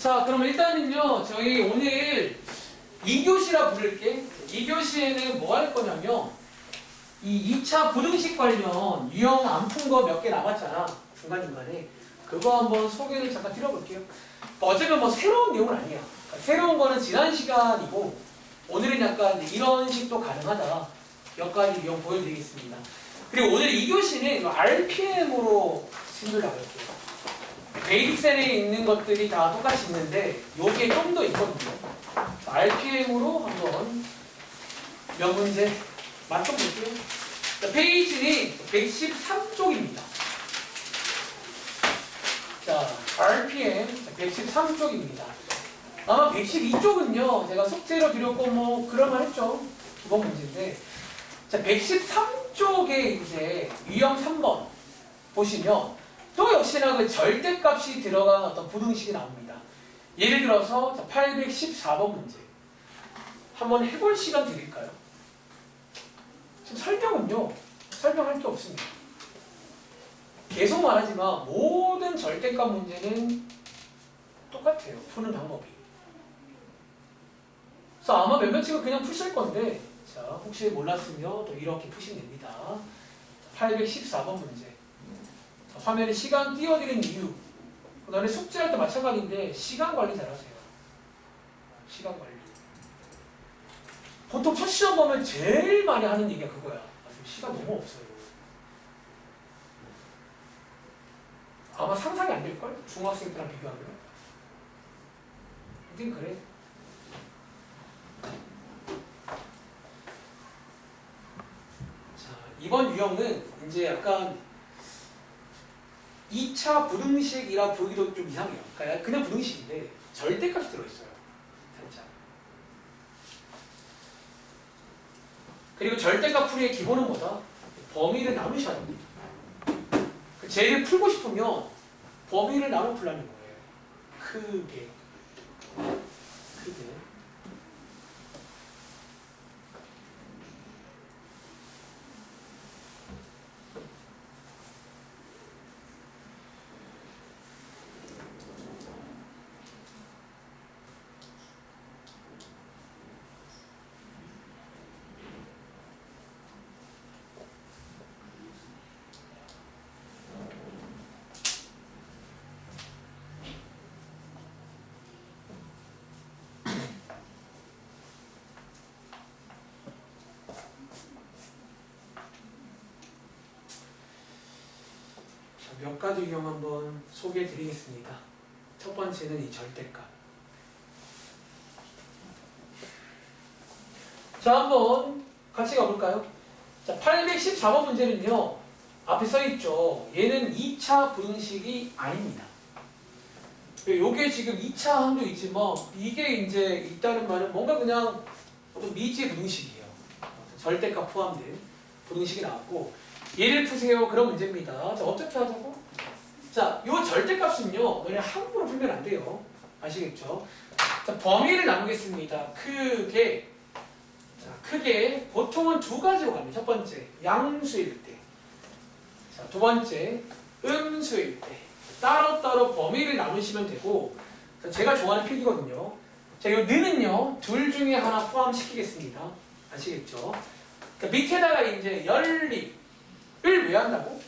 자, 그럼 일단은요, 저희 오늘 2교시라 부를게. 2교시에는 뭐 할 거냐면, 이 2차 부등식 관련 유형 안 푼 거 몇 개 남았잖아. 중간중간에. 그거 한번 소개를 잠깐 드려볼게요. 어차피 뭐 새로운 내용은 아니야. 그러니까 새로운 거는 지난 시간이고, 오늘은 약간 이런 식도 가능하다. 몇 가지 유형 보여드리겠습니다. 그리고 오늘 2교시는 RPM으로 진도를 나갈게요. 베이직셀에 있는 것들이 다 똑같이 있는데 요게 좀 더 있거든요. RPM으로 한번 몇 문제 맞춰볼게요. 페이지는 113쪽입니다. 자, RPM 113쪽입니다. 아마 112쪽은요, 제가 숙제로 드렸고 뭐 그럴만 했죠. 기본 문제인데. 자, 113쪽에 이제 유형 3번 보시면 또 역시나 그 절대값이 들어간 어떤 부등식이 나옵니다. 예를 들어서 814번 문제 한번 해볼 시간 드릴까요? 지금 설명할 게 없습니다. 계속 말하지만 모든 절대값 문제는 똑같아요. 푸는 방법이. 그래서 아마 몇몇 층은 그냥 푸실 건데, 자, 혹시 몰랐으면 또 이렇게 푸시면 됩니다. 814번 문제. 화면에 시간 띄워드리는 이유. 그 다음에 숙제할 때 마찬가지인데 시간 관리 잘하세요. 시간 관리. 보통 첫 시험 보면 제일 많이 하는 얘기가 그거야. 시간 너무 없어요. 아마 상상이 안 될걸? 중학생 때랑 비교하면. 하여튼 그래. 자, 이번 유형은 이제 약간 2차 부등식이라 보기도 좀 이상해요. 그러니까 그냥 부등식인데 절대값이 들어있어요. 살짝. 그리고 절대값 풀이의 기본은 뭐다? 범위를 나누셔야 됩니다. 쟤를 풀고 싶으면 범위를 나눠 풀라는 거예요. 크게. 몇 가지 유형 한번 소개해 드리겠습니다. 첫 번째는 이 절대값. 자, 한번 같이 가볼까요? 자, 814번 문제는요, 앞에 써있죠. 얘는 2차 부등식이 아닙니다. 요게 지금 2차 함도 있지만, 이게 이제 있다는 말은 뭔가 그냥 어떤 미지의 부등식이에요. 절대값 포함된 부등식이 나왔고, 얘를 푸세요. 그런 문제입니다. 자, 어떻게 하자고? 자, 요 절대값은요, 너네 함부로 풀면 안 돼요. 아시겠죠? 자, 범위를 나누겠습니다. 크게. 자, 크게. 보통은 두 가지로 갑니다. 첫 번째, 양수일 때. 자, 두 번째, 음수일 때. 따로따로 범위를 나누시면 되고, 자, 제가 좋아하는 필기거든요. 자, 요 는은요, 둘 중에 하나 포함시키겠습니다. 아시겠죠? 그 밑에다가 이제 연립. 을 왜 한다고?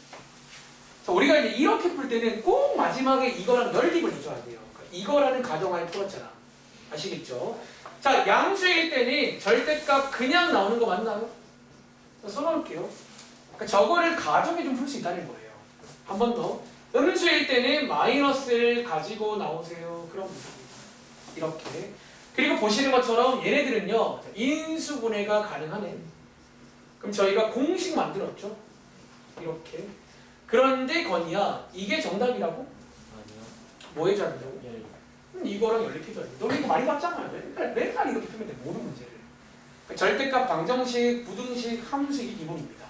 자, 우리가 이제 이렇게 풀 때는 꼭 마지막에 이거랑 연립을 해줘야 돼요. 이거라는 가정하에 풀었잖아. 아시겠죠? 자, 양수일 때는 절대값 그냥 나오는 거 맞나요? 자, 써놓을게요. 그러니까 저거를 가정에 좀 풀 수 있다는 거예요. 한 번 더. 음수일 때는 마이너스를 가지고 나오세요. 그럼 이렇게. 그리고 보시는 것처럼 얘네들은요, 인수분해가 가능하네. 그럼 저희가 공식 만들었죠? 이렇게. 그런데 건이야, 이게 정답이라고? 아니요. 뭐 해줘야 된다고? 예. 이거랑 연립해줘야 돼. 너 이거 많이 봤잖아. 맨날 이렇게 풀면 돼. 모든 문제를. 절대값, 방정식, 부등식, 함수식이 기본입니다.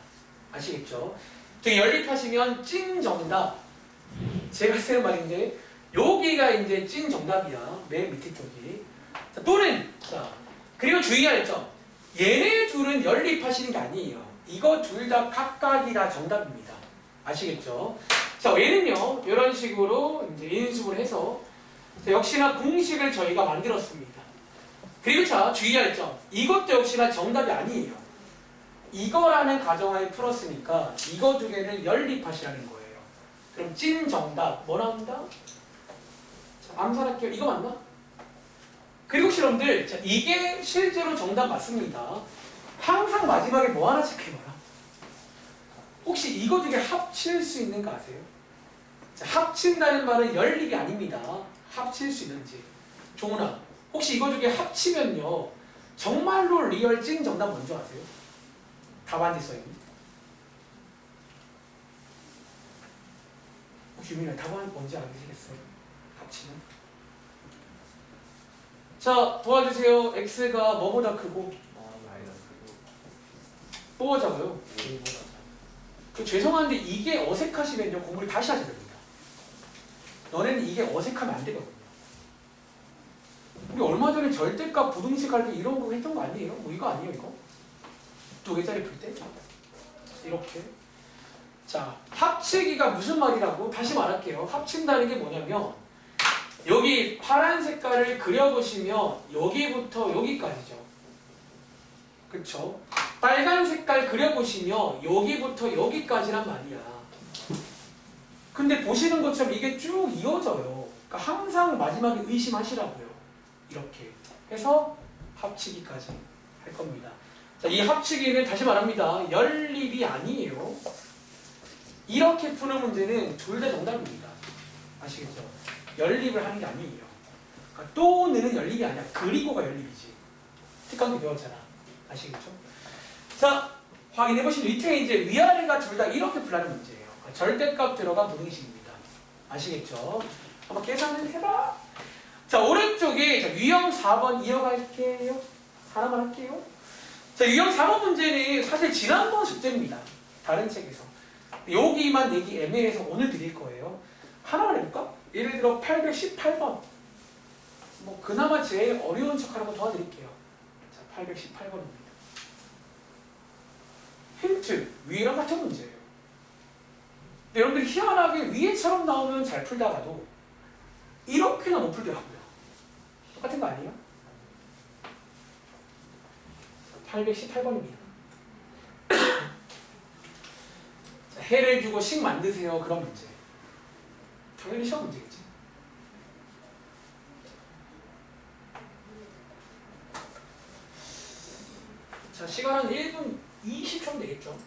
아시겠죠? 즉 연립하시면 찐 정답. 제가 쓰는 말인데 여기가 이제 찐 정답이야. 맨 밑에 쪽이. 자, 또는 자, 그리고 주의할 점. 얘네 둘은 연립하시는 게 아니에요. 이거 둘 다 각각이 다 정답입니다. 아시겠죠? 자, 얘는요, 이런 식으로 이제 인수분을 해서 자, 역시나 공식을 저희가 만들었습니다. 그리고 자, 주의할 점. 이것도 역시나 정답이 아니에요. 이거라는 가정하에 풀었으니까 이거 두 개를 연립하시라는 거예요. 그럼 찐 정답 뭐 나온다? 자, 암산할게요. 이거 맞나? 그리고 혹시 여러분들 자, 이게 실제로 정답 맞습니다. 항상 마지막에 뭐 하나 체크해봐라. 혹시 이거 두 개 합칠 수 있는 거 아세요? 자, 합친다는 말은 연립이 아닙니다. 합칠 수 있는지. 종훈아, 혹시 이거 두 개 합치면요 정말로 리얼 찐 정답 뭔지 아세요? 답안지 써있니? 혹시 유민아 답안 뭔지 아시겠어요? 합치면? 자, 도와주세요. x가 뭐보다 크고 뭐보다고요? 죄송한데 이게 어색하시면요 공부를 다시 하셔야 됩니다. 너네는 이게 어색하면 안 되거든요. 우리 얼마 전에 절대값 부등식 할 때 이런 거 했던 거 아니에요? 뭐 이거 아니에요 이거? 두 개짜리 풀 때? 이렇게. 자, 합치기가 무슨 말이라고? 다시 말할게요. 합친다는 게 뭐냐면 여기 파란 색깔을 그려보시면 여기부터 여기까지죠. 그쵸? 빨간 색깔 그려보시면 여기부터 여기까지란 말이야. 근데 보시는 것처럼 이게 쭉 이어져요. 그러니까 항상 마지막에 의심하시라고요. 이렇게 해서 합치기까지 할 겁니다. 자, 이 합치기는 다시 말합니다. 연립이 아니에요. 이렇게 푸는 문제는 둘 다 정답입니다. 아시겠죠? 연립을 하는 게 아니에요. 그러니까 또는 연립이 아니야. 그리고가 연립이지. 특강도 배웠잖아. 아시겠죠? 자, 확인해보시면 밑에 이제 위아래가 둘 다 이렇게 풀라는 문제예요. 절대값 들어간 부등식입니다. 아시겠죠? 한번 계산을 해봐. 자, 오른쪽에 자, 유형 4번 이어갈게요. 하나만 할게요. 자, 유형 4번 문제는 사실 지난번 숙제입니다. 다른 책에서. 여기만 내기 애매해서 오늘 드릴 거예요. 하나만 해볼까? 예를 들어 818번. 뭐 그나마 제일 어려운 척 하는 거 도와드릴게요. 자, 818번입니다. 힌트, 위랑 같은 문제예요. 근데 여러분들이 희한하게 위에처럼 나오면 잘 풀다가도 이렇게는 못 풀더라고요. 똑같은 거 아니에요? 818번입니다. 해를 주고 식 만드세요. 그런 문제. 당연히 시험 문제겠지. 자, 시간은 1분 20초 되겠죠?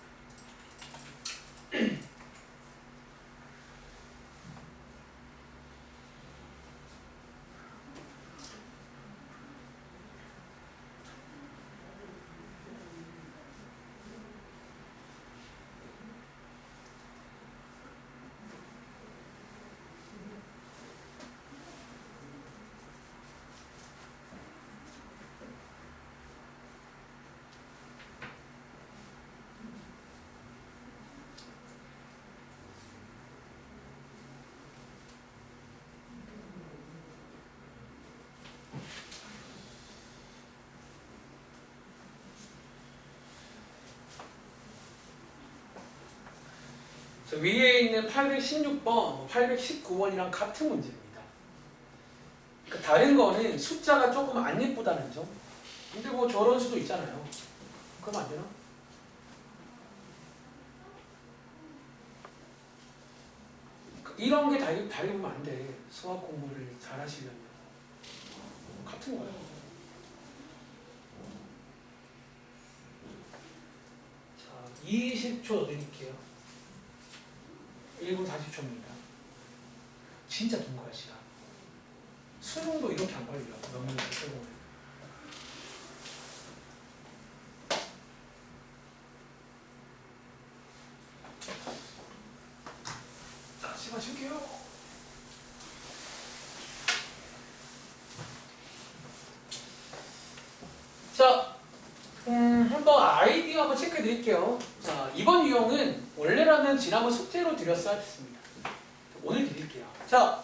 자, 위에 있는 816번, 819번이랑 같은 문제입니다. 그러니까 다른 거는 숫자가 조금 안 예쁘다는 점. 근데 뭐 저런 수도 있잖아요. 그럼 안 되나? 이런 게 다르게 보면 안 돼. 수학 공부를 잘 하시려면. 같은 거예요. 자, 20초 드릴게요. 1분 40초입니다. 진짜 긴 거야, 시간. 수능도 이렇게 안 걸려. 너무 수능. 자, 시간 쉴게요. 자, 한번 아이디어 한번 체크해 드릴게요. 자, 이번 유형은 원래라면 지난번 숙제로 드렸어야 했습니다. 오늘 드릴게요. 자,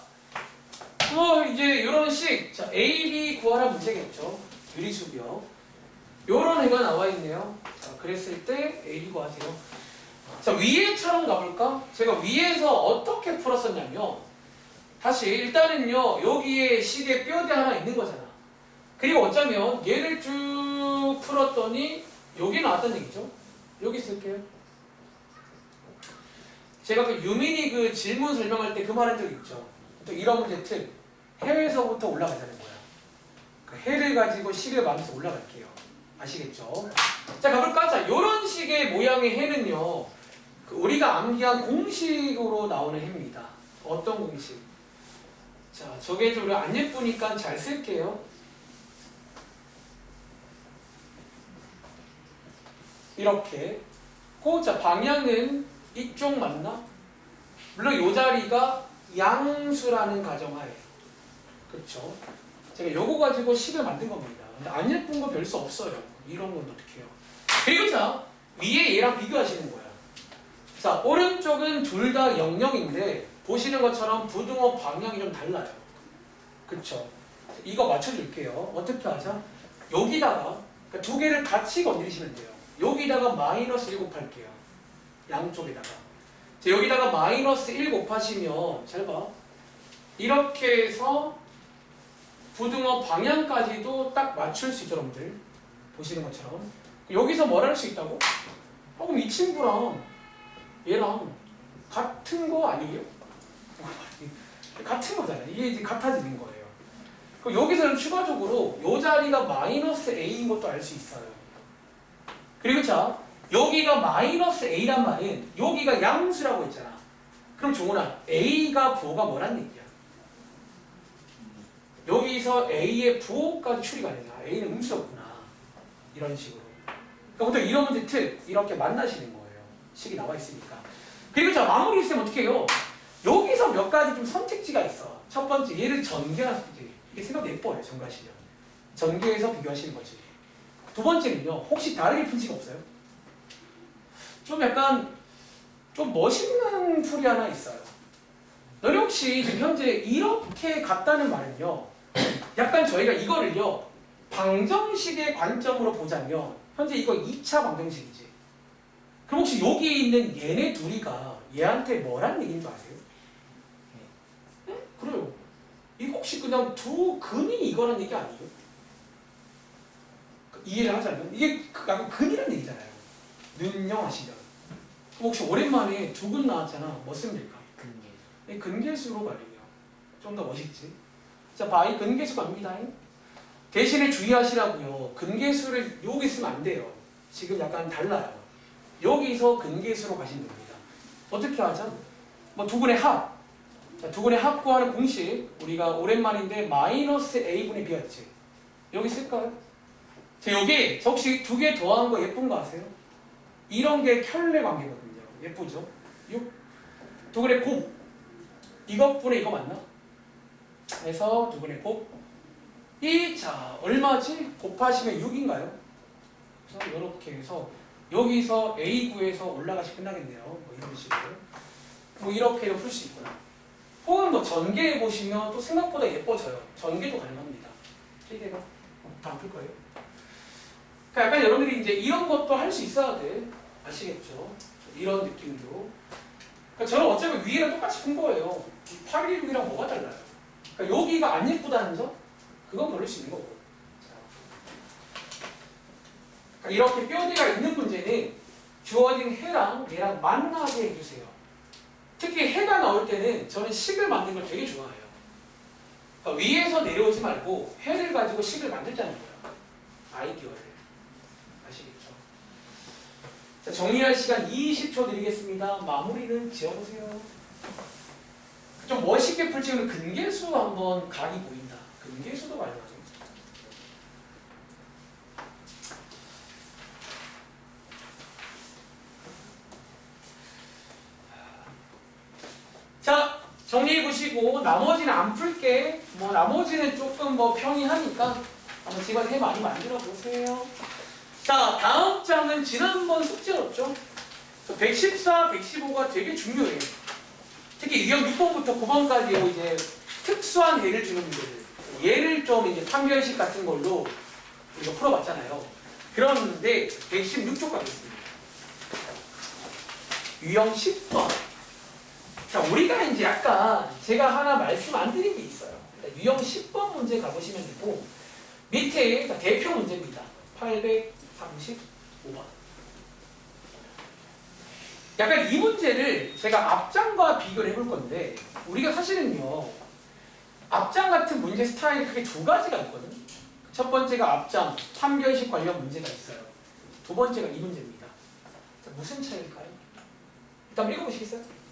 이제 이런 식, 자, A, B 구하라 문제겠죠. 유리수비요. 요런 애가 나와 있네요. 자, 그랬을 때 A, B 구하세요. 자, 위에처럼 가볼까? 제가 위에서 어떻게 풀었었냐면 다시 일단은요 여기에 식에 뼈대 하나 있는 거잖아. 그리고 어쩌면 얘를 쭉 풀었더니 여기 나왔다는 얘기죠. 여기 쓸게요. 제가 그 유민이 그 질문 설명할 때 그 말한 적 있죠. 또 이런 문제 틀 해에서부터 올라가자는 거야. 그 해를 가지고 식을 만들어서 올라갈게요. 아시겠죠? 자 가볼까? 자 이런 식의 모양의 해는요 그 우리가 암기한 공식으로 나오는 해입니다. 어떤 공식? 자 저게 좀 안 예쁘니까 잘 쓸게요. 이렇게 자 방향은 이쪽 맞나? 물론 이 자리가 양수라는 가정하에 그렇죠? 제가 요거 가지고 식을 만든 겁니다. 근데 안 예쁜 거 별 수 없어요. 이런 건 어떻게 해요? 그리고 자 위에 얘랑 비교하시는 거야. 자 오른쪽은 둘 다 00인데 보시는 것처럼 부등호 방향이 좀 달라요. 그쵸? 이거 맞춰줄게요. 어떻게 하자? 여기다가 그러니까 두 개를 같이 건드리시면 돼요. 여기다가 마이너스 1 곱할게요. 양쪽에다가. 자, 여기다가 마이너스 1 곱하시면 잘 봐. 이렇게 해서 부등호 방향까지도 딱 맞출 수 있죠, 여러분들. 보시는 것처럼. 여기서 뭘 할 수 있다고? 그럼 이 친구랑 얘랑 같은 거 아니에요? 같은 거잖아요. 이게 이제 같아지는 거예요. 그럼 여기서는 추가적으로 이 자리가 마이너스 a인 것도 알 수 있어요. 그리고 자, 여기가 마이너스 a란 말은 여기가 양수라고 했잖아. 그럼 종훈아, a가 부호가 뭐란 얘기야? 여기서 a의 부호까지 추리가 되냐? a는 음수였구나. 이런 식으로. 그러니까 보통 이런 문제 틀 이렇게 만나시는 거예요. 식이 나와 있으니까. 그리고 자, 마무리 있으면 어떻게 해요? 여기서 몇 가지 좀 선택지가 있어. 첫 번째, 얘를 전개할 수 있지. 이게 생각 예뻐요, 전개하시면. 전개해서 비교하시는 거지. 두 번째는요, 혹시 다르게 푼 식 없어요? 좀 약간, 좀 멋있는 풀이 하나 있어요. 너희 혹시 지금 현재 이렇게 갔다는 말은요, 약간 저희가 이거를요, 방정식의 관점으로 보자면, 현재 이거 2차 방정식이지. 그럼 혹시 여기 있는 얘네 둘이가 얘한테 뭐란 얘기인 줄 아세요? 네? 그래요. 이거 혹시 그냥 두 근이 이거란 얘기 아니에요? 이해를 하자면 이게 약간 근이란 얘기잖아요. 능용하시면. 그럼 혹시 오랜만에 두 근 나왔잖아. 뭐 쓰면 될까? 근계수. 근계수로 말이에요. 좀 더 멋있지? 자, 바이 근계수 갑니다. 대신에 주의하시라고요. 근계수를 여기 쓰면 안 돼요. 지금 약간 달라요. 여기서 근계수로 가시면 됩니다. 어떻게 하자? 뭐 두 분의 합. 자, 두 분의 합 구하는 공식. 우리가 오랜만인데 마이너스 a분의 b였지. 여기 쓸까요? 자, 여기 혹시 두 개 더한 거 예쁜 거 아세요? 이런 게 켤레 관계거든요. 예쁘죠? 6. 두 분의 곱. 이것분의 이거 맞나? 그래서 두 분의 곱. 자, 얼마지? 곱하시면 6인가요? 그래서 이렇게 해서 여기서 A9에서 올라가시 끝나겠네요. 뭐 이런 식으로. 뭐 이렇게도 풀 수 있구나. 혹은 뭐 전개해 보시면 또 생각보다 예뻐져요. 전개도 가능합니다. 필기가 다 풀 거예요. 그러니까 약간 여러분들이 이제 이런 것도 할 수 있어야 돼. 아시겠죠? 이런 느낌도. 그러니까 저는 어차피 위에랑 똑같이 푼 거예요. 816이랑 뭐가 달라요? 그러니까 여기가 안 예쁘다는 점? 그건 모를 수 있는 거고. 그러니까 이렇게 뼈대가 있는 문제는 주어진 해랑 얘랑 만나게 해주세요. 특히 해가 나올 때는 저는 식을 만드는 걸 되게 좋아해요. 그러니까 위에서 내려오지 말고 해를 가지고 식을 만들자는 거예요. 아이디어를. 아시겠죠? 자, 정리할 시간 20초 드리겠습니다. 마무리는 지어보세요. 좀 멋있게 풀치는 근계수 한번 각이 보인다. 근계수도 가능하죠. 자, 정리해 보시고 나머지는 안 풀게. 뭐 나머지는 조금 뭐 평이하니까 한번 집안에 해 많이 만들어 보세요. 자, 다음 장은 지난번 숙제였죠. 114, 115가 되게 중요해요. 특히 유형 6번부터 9번까지 이제 특수한 예를 주는 문제들. 예를 좀 이제 판별식 같은 걸로 우리가 풀어봤잖아요. 그런데 116쪽 가겠습니다. 유형 10번. 자, 우리가 이제 약간 제가 하나 말씀 안 드린 게 있어요. 유형 10번 문제 가보시면 되고 밑에 대표 문제입니다. 835번. 약간 이 문제를 제가 앞장과 비교를 해볼 건데 우리가 사실은요 앞장 같은 문제 스타일이 크게 두 가지가 있거든. 첫 번째가 앞장, 판별식 관련 문제가 있어요. 두 번째가 이 문제입니다. 자, 무슨 차이일까요? 일단 읽어보시겠어요?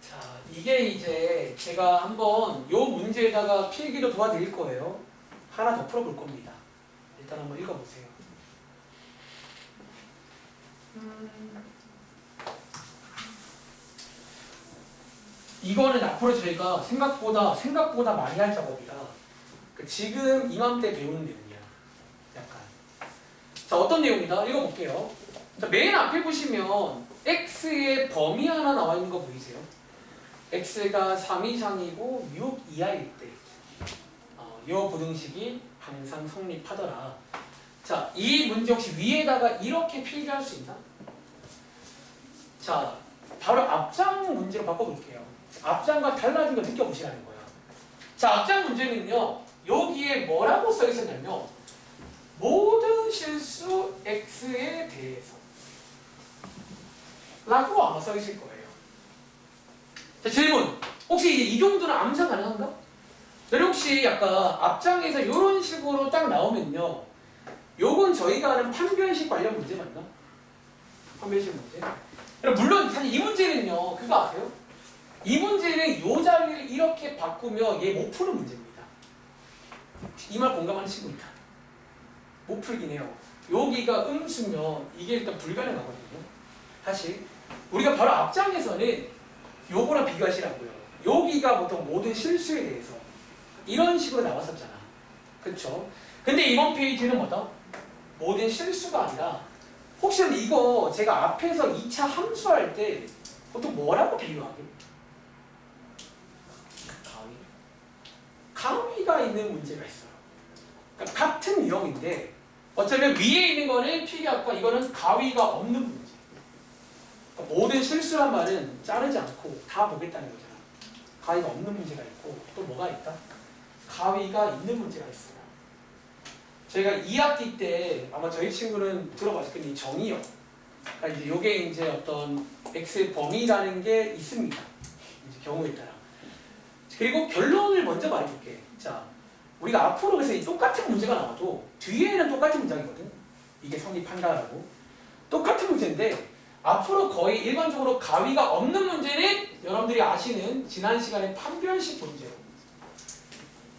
자, 이게 이제 제가 한번 요 문제에다가 필기도 도와드릴 거예요. 하나 더 풀어볼 겁니다. 일단 한번 읽어보세요. 이거는 앞으로 저희가 생각보다 많이 할 작업이라 지금 이맘때 배우는 내용이야. 약간. 자, 어떤 내용이다? 읽어볼게요. 자, 맨 앞에 보시면 x의 범위 하나 나와 있는 거 보이세요? x가 3 이상이고 6 이하일 때 이 부등식이 항상 성립하더라. 자, 이 문제 혹시 위에다가 이렇게 필기할 수 있나? 자, 바로 앞장 문제로 바꿔볼게요. 앞장과 달라진 거 느껴보시라는 거야. 자, 앞장 문제는요. 여기에 뭐라고 써 있었냐면 모든 실수 x에 대해서 라고 아마 써 있을 거예요. 자, 질문. 혹시 이제 이 정도는 암사 가능한가? 여러분 혹시 약간 앞장에서 이런 식으로 딱 나오면요. 요건 저희가 아는 판별식 관련 문제 맞나? 판별식 문제. 물론 사실 이 문제는요. 그거 아세요? 이 문제는 요 자리를 이렇게 바꾸면 얘 못 푸는 문제입니다. 이 말 공감하는 친구 있다. 못 풀긴 해요. 여기가 음수면 이게 일단 불가능하거든요. 사실 우리가 바로 앞장에서는 요거랑 비교하시라고요. 여기가 보통 모든 실수에 대해서 이런 식으로 나왔었잖아. 그쵸? 근데 이번 페이지는 뭐다? 모든 실수가 아니라 혹시 이거 제가 앞에서 2차 함수할 때 보통 뭐라고 비교하게? 가위가 있는 문제가 있어요. 그러니까 같은 유형인데 어쩌면 위에 있는 거는 필기학과 이거는 가위가 없는 문제. 그러니까 모든 실수란 말은 자르지 않고 다 보겠다는 거잖아. 가위가 없는 문제가 있고 또 뭐가 있다? 가위가 있는 문제가 있어요. 저희가 2학기 때 아마 저희 친구는 들어봤을 텐데 정의역. 그러니까 이제 요게 이제 어떤 x의 범위라는 게 있습니다. 이제 경우에 따라. 그리고 결론을 먼저 말해줄게. 자, 우리가 앞으로 그래서 이 똑같은 문제가 나와도 뒤에는 똑같은 문장이거든. 이게 성립한다라고. 똑같은 문제인데 앞으로 거의 일반적으로 가위가 없는 문제는 여러분들이 아시는 지난 시간에 판별식 문제로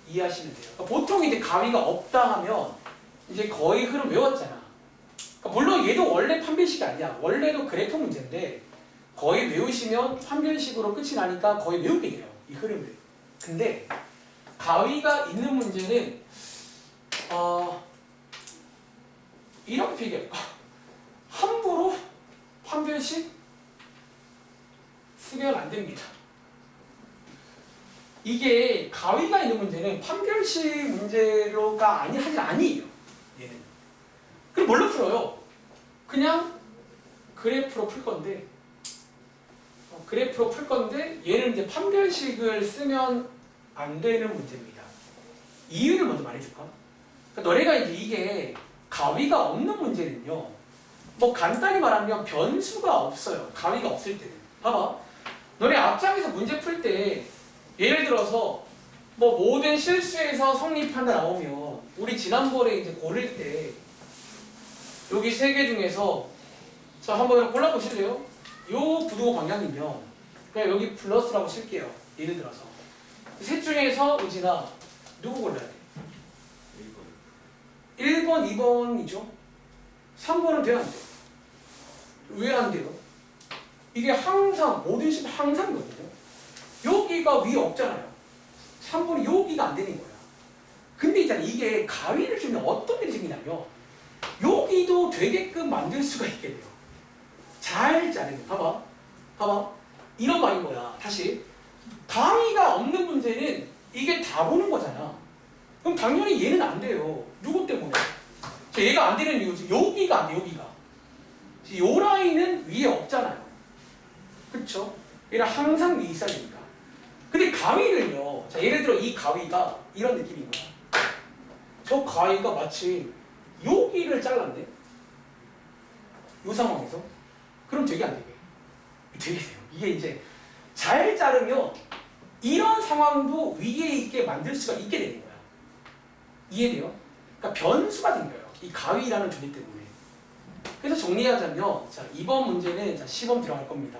이해하시면 돼요. 그러니까 보통 이제 가위가 없다 하면 이제 거의 흐름 외웠잖아. 그러니까 물론 얘도 원래 판별식이 아니야. 원래도 그래프 문제인데 거의 외우시면 판별식으로 끝이 나니까 거의 외우게 돼요. 이 흐름을. 근데 가위가 있는 문제는 이렇게 필기할까? 함부로 판별식 쓰면 안 됩니다. 이게 가위가 있는 문제는 판별식 문제로가 사실 아니에요. 얘는. 그럼 뭘로 풀어요? 그냥 그래프로 풀 건데 얘는 이제 판별식을 쓰면 안 되는 문제입니다. 이유를 먼저 말해줄까? 그러니까 너네가 이제 이게 가위가 없는 문제는요. 뭐 간단히 말하면 변수가 없어요. 가위가 없을 때는. 봐봐. 너네 앞장에서 문제 풀 때 예를 들어서 뭐 모든 실수에서 성립한다 나오면 우리 지난번에 이제 고를 때 여기 세 개 중에서 자 한번 골라보실래요? 요 부등호 방향이면 그냥 여기 플러스라고 칠게요. 예를 들어서 셋 중에서 우진아 누구 골라야 돼? 1번, 2번이죠? 3번은 돼야 안 돼. 왜 안 돼요? 이게 항상 모든 식 항상이거든요. 여기가 위에 없잖아요. 3번이 여기가 안 되는 거야. 근데 있잖아 이게 가위를 주면 어떤 일이 생기냐면 여기도 되게끔 만들 수가 있게 돼요. 잘 자르면 봐봐 이런 말인 거야. 다시 가위가 없는 문제는 이게 다 보는 거잖아. 그럼 당연히 얘는 안 돼요. 누구 때문에? 얘가 안 되는 이유지. 여기가 안 돼. 여기가 요 라인은 위에 없잖아요. 그쵸? 얘는 항상 위에 있어야 되니까. 근데 가위를요. 자, 예를 들어 이 가위가 이런 느낌인 거야. 저 가위가 마치 여기를 잘랐네. 이 상황에서. 그럼 되게 안 되게. 되게 돼요. 이게 이제 잘 자르면 이런 상황도 위에 있게 만들 수가 있게 되는 거야. 이해돼요? 그러니까 변수가 생겨요. 이 가위라는 존재 때문에. 그래서 정리하자면 자, 이번 문제는 자, 시범 들어갈 겁니다.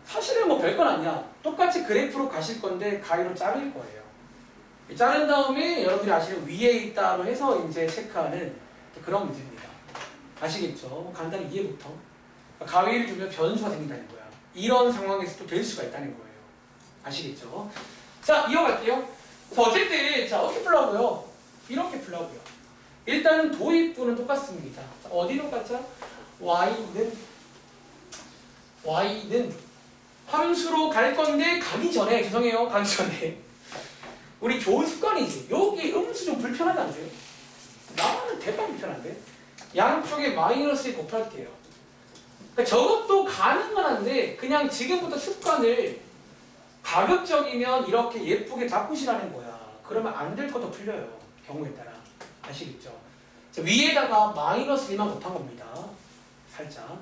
사실은 뭐 별건 아니야. 똑같이 그래프로 가실 건데 가위로 자를 거예요. 자른 다음에 여러분들이 아시는 위에 있다로 해서 이제 체크하는 그런 문제입니다. 아시겠죠? 간단히 이해부터. 그러니까 가위를 주면 변수가 생긴다는 거야. 이런 상황에서도 될 수가 있다는 거예요. 아시겠죠? 자, 이어갈게요. 자, 어쨌든 자, 어떻게 풀라고요? 이렇게 풀라고요. 일단은 도입부는 똑같습니다. 자, 어디로 가자? y는 함수로 갈 건데 가기 전에 죄송해요. 가기 전에 우리 좋은 습관이지. 여기 음수 좀 불편하지 않으세요? 나는 대박 불편한데? 양쪽에 마이너스에 곱할게요. 그러니까 저것도 가능은 한데 그냥 지금부터 습관을 가급적이면 이렇게 예쁘게 바꾸시라는 거야. 그러면 안 될 것도 풀려요. 경우에 따라. 아시겠죠? 자, 위에다가 마이너스 1만 곱한 겁니다. 살짝.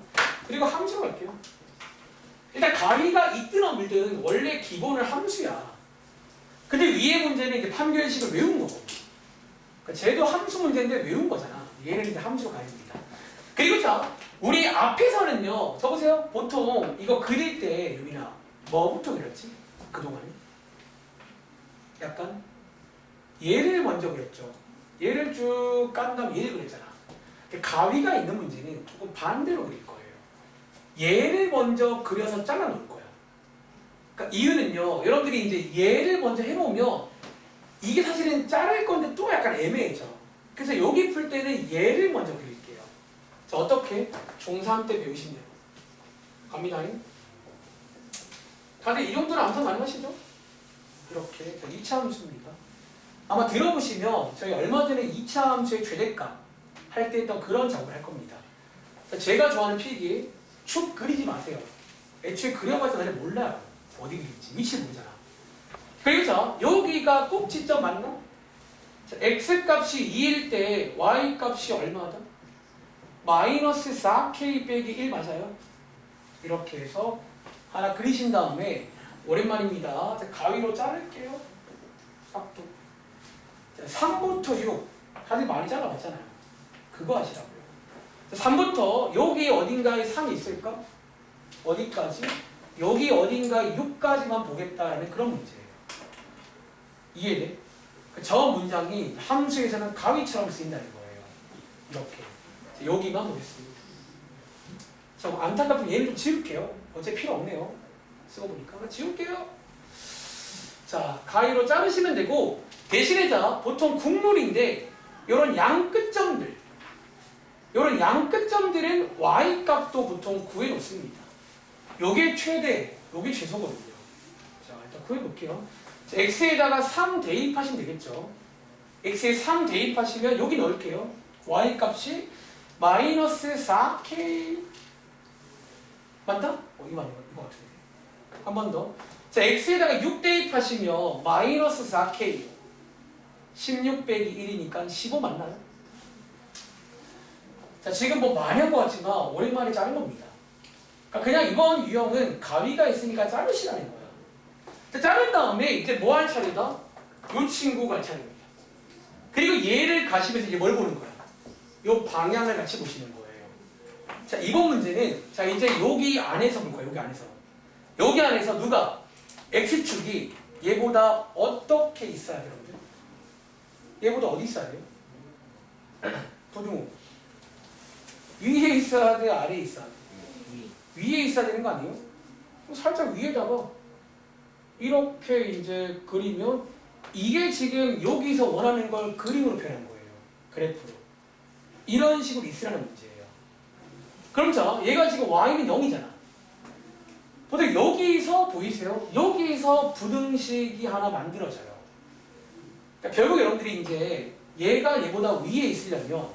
그리고 함수로 갈게요. 일단 가위가 있든 없든 원래 기본은 함수야. 근데 위에 문제는 이제 판별식을 외운 거고. 그러니까 쟤도 함수 문제인데 외운 거잖아. 얘는 이제 함수로 가야 됩니다. 그리고 자, 우리 앞에서는요. 저보세요. 보통 이거 그릴 때 유민아 뭐부터 그렸지? 그동안 약간 얘를 먼저 그렸죠. 얘를 쭉 깐 다음에 얘를 그렸잖아. 가위가 있는 문제는 조금 반대로 그릴 거예요. 얘를 먼저 그려서 잘라 놓을 거야. 그러니까 이유는요. 여러분들이 이제 얘를 먼저 해놓으면 이게 사실은 자를 건데 또 약간 애매해져. 그래서 여기 풀 때는 얘를 먼저 그릴게요. 자, 어떻게? 중3 때 배우신 대로. 갑니다. 다들 이 정도는 암산 많이 하시죠? 이렇게. 자, 2차 함수입니다. 아마 들어보시면 저희 얼마 전에 2차 함수의 최대값 할 때 했던 그런 작업을 할 겁니다. 자, 제가 좋아하는 필기 축 그리지 마세요. 애초에 그려봐서 나는 몰라요. 어디 그릴지. 위치를 모르잖아. 그리고 자, 여기가 꼭지점 맞나? 자, x값이 2일 때 y값이 얼마다? 마이너스 4k 빼기 1 맞아요? 이렇게 해서 하나 그리신 다음에 오랜만입니다. 자, 가위로 자를게요. 싹둑. 3부터 6 다들 많이 잘라봤잖아요. 그거 하시라고요. 3부터 여기 어딘가에 3이 있을까? 어디까지? 여기 어딘가에 6까지만 보겠다라는 그런 문제예요. 이해돼? 저 문장이 함수에서는 가위처럼 쓰인다는 거예요. 이렇게. 여기만 보겠습니다. 자, 안타깝으면 얘는 좀 지울게요. 어차피 필요 없네요. 쓰고 보니까. 지울게요. 자, 가위로 자르시면 되고 대신에 자, 보통 국룰인데 요런 양끝점들 요런 양끝점들은 y값도 보통 구해놓습니다. 요게 최대, 요게 최소거든요. 자, 일단 구해볼게요. 자, x에다가 3 대입하시면 되겠죠. x에 3 대입하시면 여기 넣을게요. y값이 마이너스 4k 맞나? 이거 맞는 거 같은데. 한 번 더. 자, x에다가 6 대입하시면 마이너스 4k 16 빼기 1이니까 15 맞나요? 자, 지금 뭐 많이 한 것 같지만 오랜만에 자른 겁니다. 그러니까 그냥 이번 유형은 가위가 있으니까 자르시라는 거야. 자, 자른 다음에 이제 뭐 할 차례다? 요 친구가 할 차례입니다. 그리고 얘를 가시면서 이제 뭘 보는 거야? 요 방향을 같이 보시는 거예요. 자, 이번 문제는 자, 이제 여기 안에서 볼 거예요. 여기 안에서. 여기 안에서 누가? x축이 얘보다 어떻게 있어야 돼요? 여러분들? 얘보다 어디 있어야 돼요? 도중우. 위에 있어야 돼? 아래에 있어야 돼? 위에 있어야 되는 거 아니에요? 살짝 위에다가 이렇게 이제 그리면 이게 지금 여기서 원하는 걸 그림으로 표현한 거예요. 그래프로. 이런 식으로 있으라는 문제예요. 그럼 자, 얘가 지금 y는 0이잖아. 보통 여기서 보이세요? 여기서 부등식이 하나 만들어져요. 그러니까 결국 여러분들이 이제 얘가 얘보다 위에 있으려면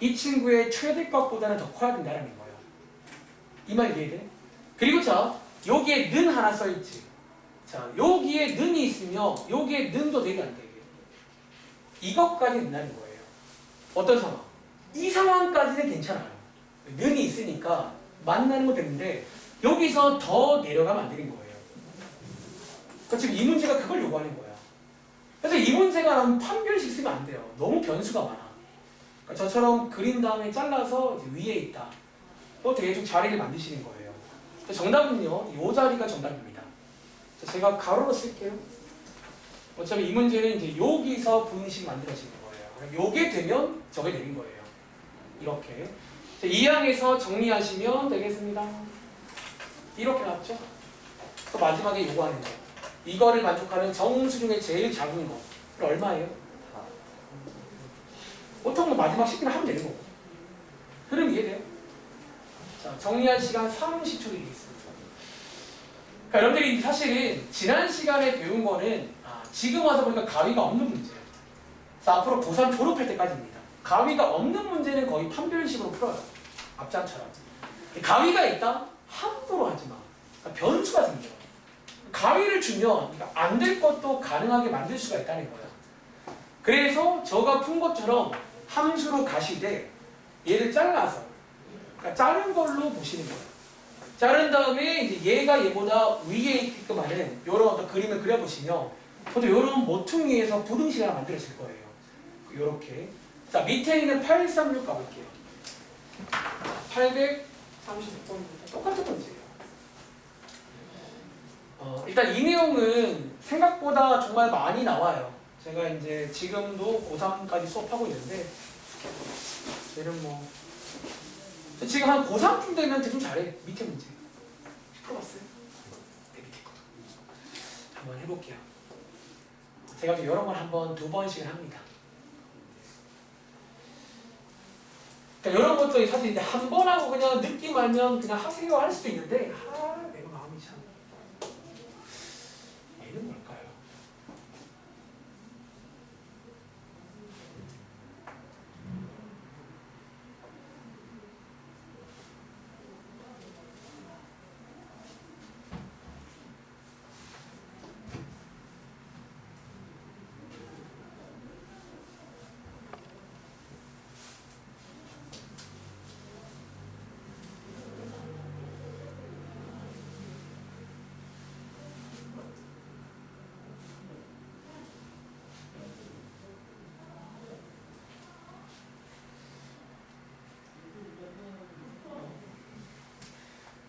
이 친구의 최대값보다는 더 커야 된다는 거예요. 이 말 이해돼? 그리고 자, 여기에 는 하나 써있지. 자, 여기에 는이 있으면 여기에 는도 되게 안 되게. 이것까지 된다는 거예요. 어떤 상황? 이 상황까지는 괜찮아요. 는이 있으니까 만나는 거 되는데 여기서 더 내려가면 안 되는 거예요. 그러니까 지금 이 문제가 그걸 요구하는 거야. 그래서 이 문제가 나오면 판별식 쓰면 안 돼요. 너무 변수가 많아. 그러니까 저처럼 그린 다음에 잘라서 이제 위에 있다. 또 대충 자리를 만드시는 거예요. 정답은요, 이 자리가 정답입니다. 제가 가로로 쓸게요. 어차피 이 문제는 이제 여기서 분식 만들어지는 거예요. 요게 되면 저게 되는 거예요. 이렇게. 2항에서 정리하시면 되겠습니다. 이렇게 나왔죠? 또 마지막에 요구하는 거. 이거를 만족하는 정수 중에 제일 작은 거. 얼마예요? 보통 뭐 마지막 10개는 하면 되는 거고. 흐름 이해돼요? 자, 정리할 시간 30초 드리겠습니다. 그러니까 여러분들이 사실은 지난 시간에 배운 거는 지금 와서 보니까 가위가 없는 문제예요. 그래서 앞으로 고3 졸업할 때까지입니다. 가위가 없는 문제는 거의 판별식으로 풀어요. 앞장처럼. 가위가 있다? 함부로 하지 마. 그러니까 변수가 생겨. 가위를 주면 안 될 것도 가능하게 만들 수가 있다는 거예요. 그래서 저가 푼 것처럼 함수로 가시되 얘를 잘라서 그러니까 자른 걸로 보시는 거예요. 자른 다음에 이제 얘가 얘보다 위에 있게끔 하는 이런 어떤 그림을 그려보시면 저도 이런 모퉁이에서 부등식 하나 만들어질 거예요. 이렇게. 자, 밑에 있는 836 가볼게요. 836번입니다. 똑같은 문제예요. 일단 이 내용은 생각보다 정말 많이 나와요. 제가 이제 지금도 고3까지 수업하고 있는데 얘는 뭐 지금 한 고3쯤 되면 대충 잘해. 밑에 문제 풀어봤어요? 네, 밑에 거 한번 해볼게요. 제가 또 이런 걸 한번 2번씩은 합니다. 그러니까 이런 것도 사실 이제 한 번 하고 그냥 느낌 알면 그냥 하세요 할 수도 있는데 내가 마음이 참 얘는 뭘까요?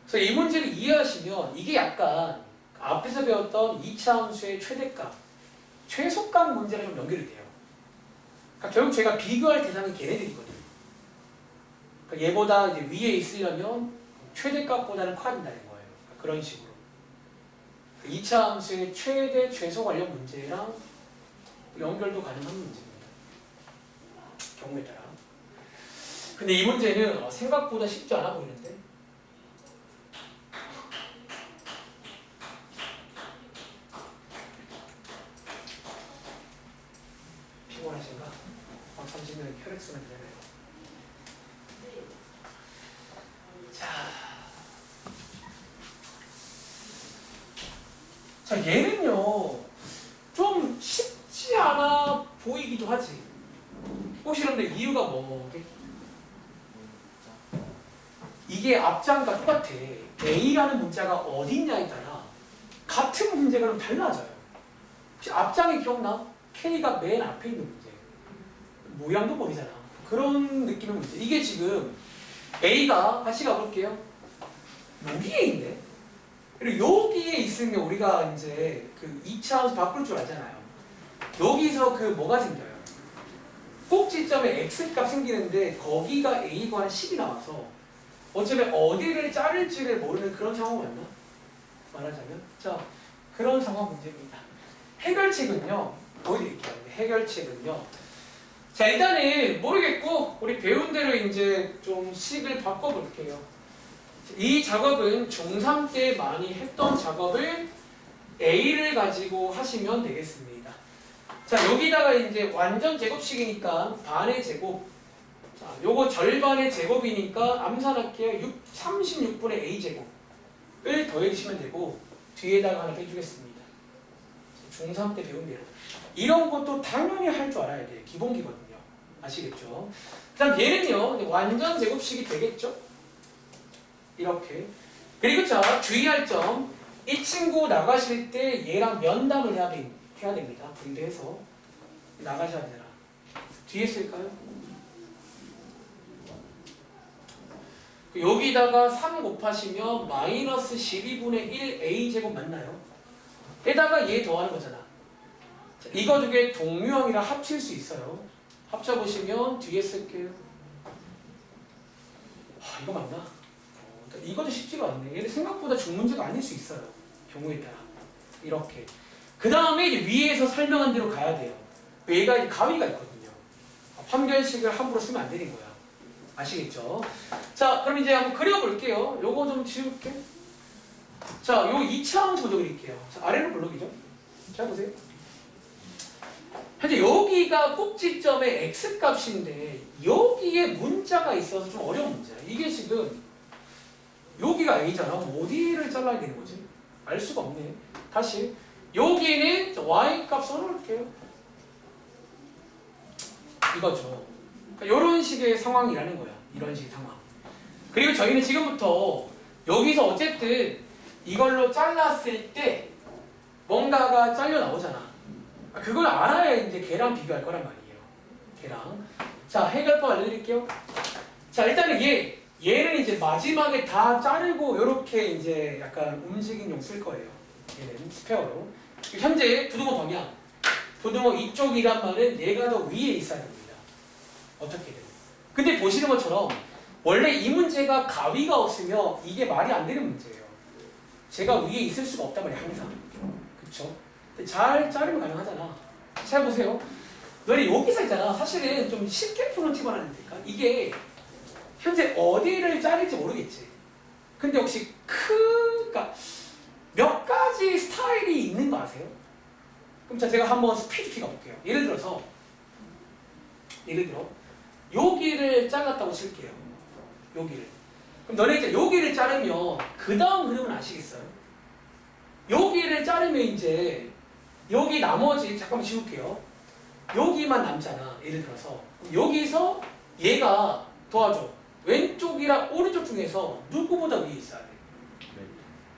그래서 이 문제를 이해하시면 이게 약간 앞에서 배웠던 2차 함수의 최대값, 최소값 문제랑 좀 연결이 돼요. 그러니까 결국 제가 비교할 대상이 걔네들이거든요. 그러니까 얘보다 이제 위에 있으려면 최대값보다는 커야 된다는 거예요. 그러니까 그런 식으로. 2차 함수의 최대, 최소 관련 문제랑 연결도 가능한 문제입니다. 경우에 따라. 근데 이 문제는 생각보다 쉽지 않아 보이는데 피곤하신가? 30년 혈액순환 되나요? 자, 얘는요 좀 쉽지 않아 보이기도 하지. 혹시 여러분들 이유가 뭐게? 이게 앞장과 똑같아. A라는 문자가 어디 있냐에 따라 같은 문제가 좀 달라져요. 혹시 앞장이 기억나? K가 맨 앞에 있는 문제. 모양도 보이잖아. 그런 느낌의 문제. 이게 지금 A가 같이 가볼게요. 여기에 있네. 그리고 여기에 있으면 우리가 이제 그 2차 함수 바꿀 줄 알잖아요. 여기서 그 뭐가 생겨요? 꼭지점에 X값 생기는데 거기가 A가 한 10이 나와서 어쩌면 어디를 자를지를 모르는 그런 상황 맞나? 말하자면 자 그런 상황 문제입니다. 해결책은요 보여드릴게요. 해결책은요 자 일단은 모르겠고 우리 배운 대로 이제 좀 식을 바꿔볼게요. 이 작업은 중3 때 많이 했던 작업을 A를 가지고 하시면 되겠습니다. 자 여기다가 이제 완전 제곱식이니까 반의 제곱 자 요거 절반의 제곱이니까 암산할게요. 36분의 A제곱 더해주시면 되고 뒤에다가 하나 빼주겠습니다. 중3 때 배운 대로. 이런 것도 당연히 할 줄 알아야 돼요. 기본기거든요. 아시겠죠? 그 다음 얘는요. 완전 제곱식이 되겠죠? 이렇게. 그리고 자 주의할 점. 이 친구 나가실 때 얘랑 면담을 해야 됩니다. 분리해서 나가셔야 되나. 뒤에 쓸까요? 여기다가 3 곱하시면 마이너스 12분의 1 a제곱 맞나요? 에다가 얘 더하는 거잖아. 자, 이거 두 개 동류형이랑 합칠 수 있어요. 합쳐보시면 뒤에 쓸게요. 이거 맞나? 이것도 쉽지가 않네. 얘는 생각보다 중문제가 아닐 수 있어요. 경우에 따라. 이렇게. 그 다음에 이제 위에서 설명한 대로 가야 돼요. 얘가 이제 가위가 있거든요. 판별식을 함부로 쓰면 안 되는 거야. 아시겠죠? 자, 그럼 이제 한번 그려볼게요. 요거 좀 지울게. 자, 요 2차원 조정드릴게요. 자, 아래로 블록이죠. 자, 보세요. 현재 여기가 꼭지점의 x값인데 여기에 문자가 있어서 좀 어려운 문제야. 이게 지금 여기가 a잖아. 어디를 잘라야 되는 거지? 알 수가 없네. 다시 여기는 y값 써놓을게요. 이거죠. 그러니까 이런 식의 상황이라는 거야. 이런 식의 상황. 그리고 저희는 지금부터 여기서 어쨌든 이걸로 잘랐을 때 뭔가가 잘려 나오잖아. 그걸 알아야 이제 걔랑 비교할 거란 말이에요. 걔랑. 자, 해결법 알려드릴게요. 자, 일단은 얘는 이제 마지막에 다 자르고 이렇게 이제 약간 움직임용 쓸 거예요. 얘는 스페어로. 현재 부등호 방향. 부등호 이쪽이란 말은 얘가 더 위에 있어야 됩니다. 어떻게든. 근데 보시는 것처럼 원래 이 문제가 가위가 없으면 이게 말이 안 되는 문제예요. 제가 위에 있을 수가 없단 말이에요. 항상. 그쵸? 근데 잘 자르면 가능하잖아. 잘 보세요. 너네 여기서 있잖아. 사실은 좀 쉽게 푸는 팁을 하는데니까 이게 현재 어디를 자를지 모르겠지. 근데 혹시 그러니까 몇 가지 스타일이 있는 거 아세요? 그럼 자 제가 한번 스피드 키 가볼게요. 예를 들어 여기를 잘랐다고 칠게요. 여기를. 그럼 너네 이제 여기를 자르면 그 다음 흐름은 아시겠어요? 여기를 자르면 이제 여기 나머지 잠깐만 지울게요. 여기만 남잖아. 예를 들어서 여기서 얘가 도와줘. 왼쪽이랑 오른쪽 중에서 누구보다 위에 있어야 돼?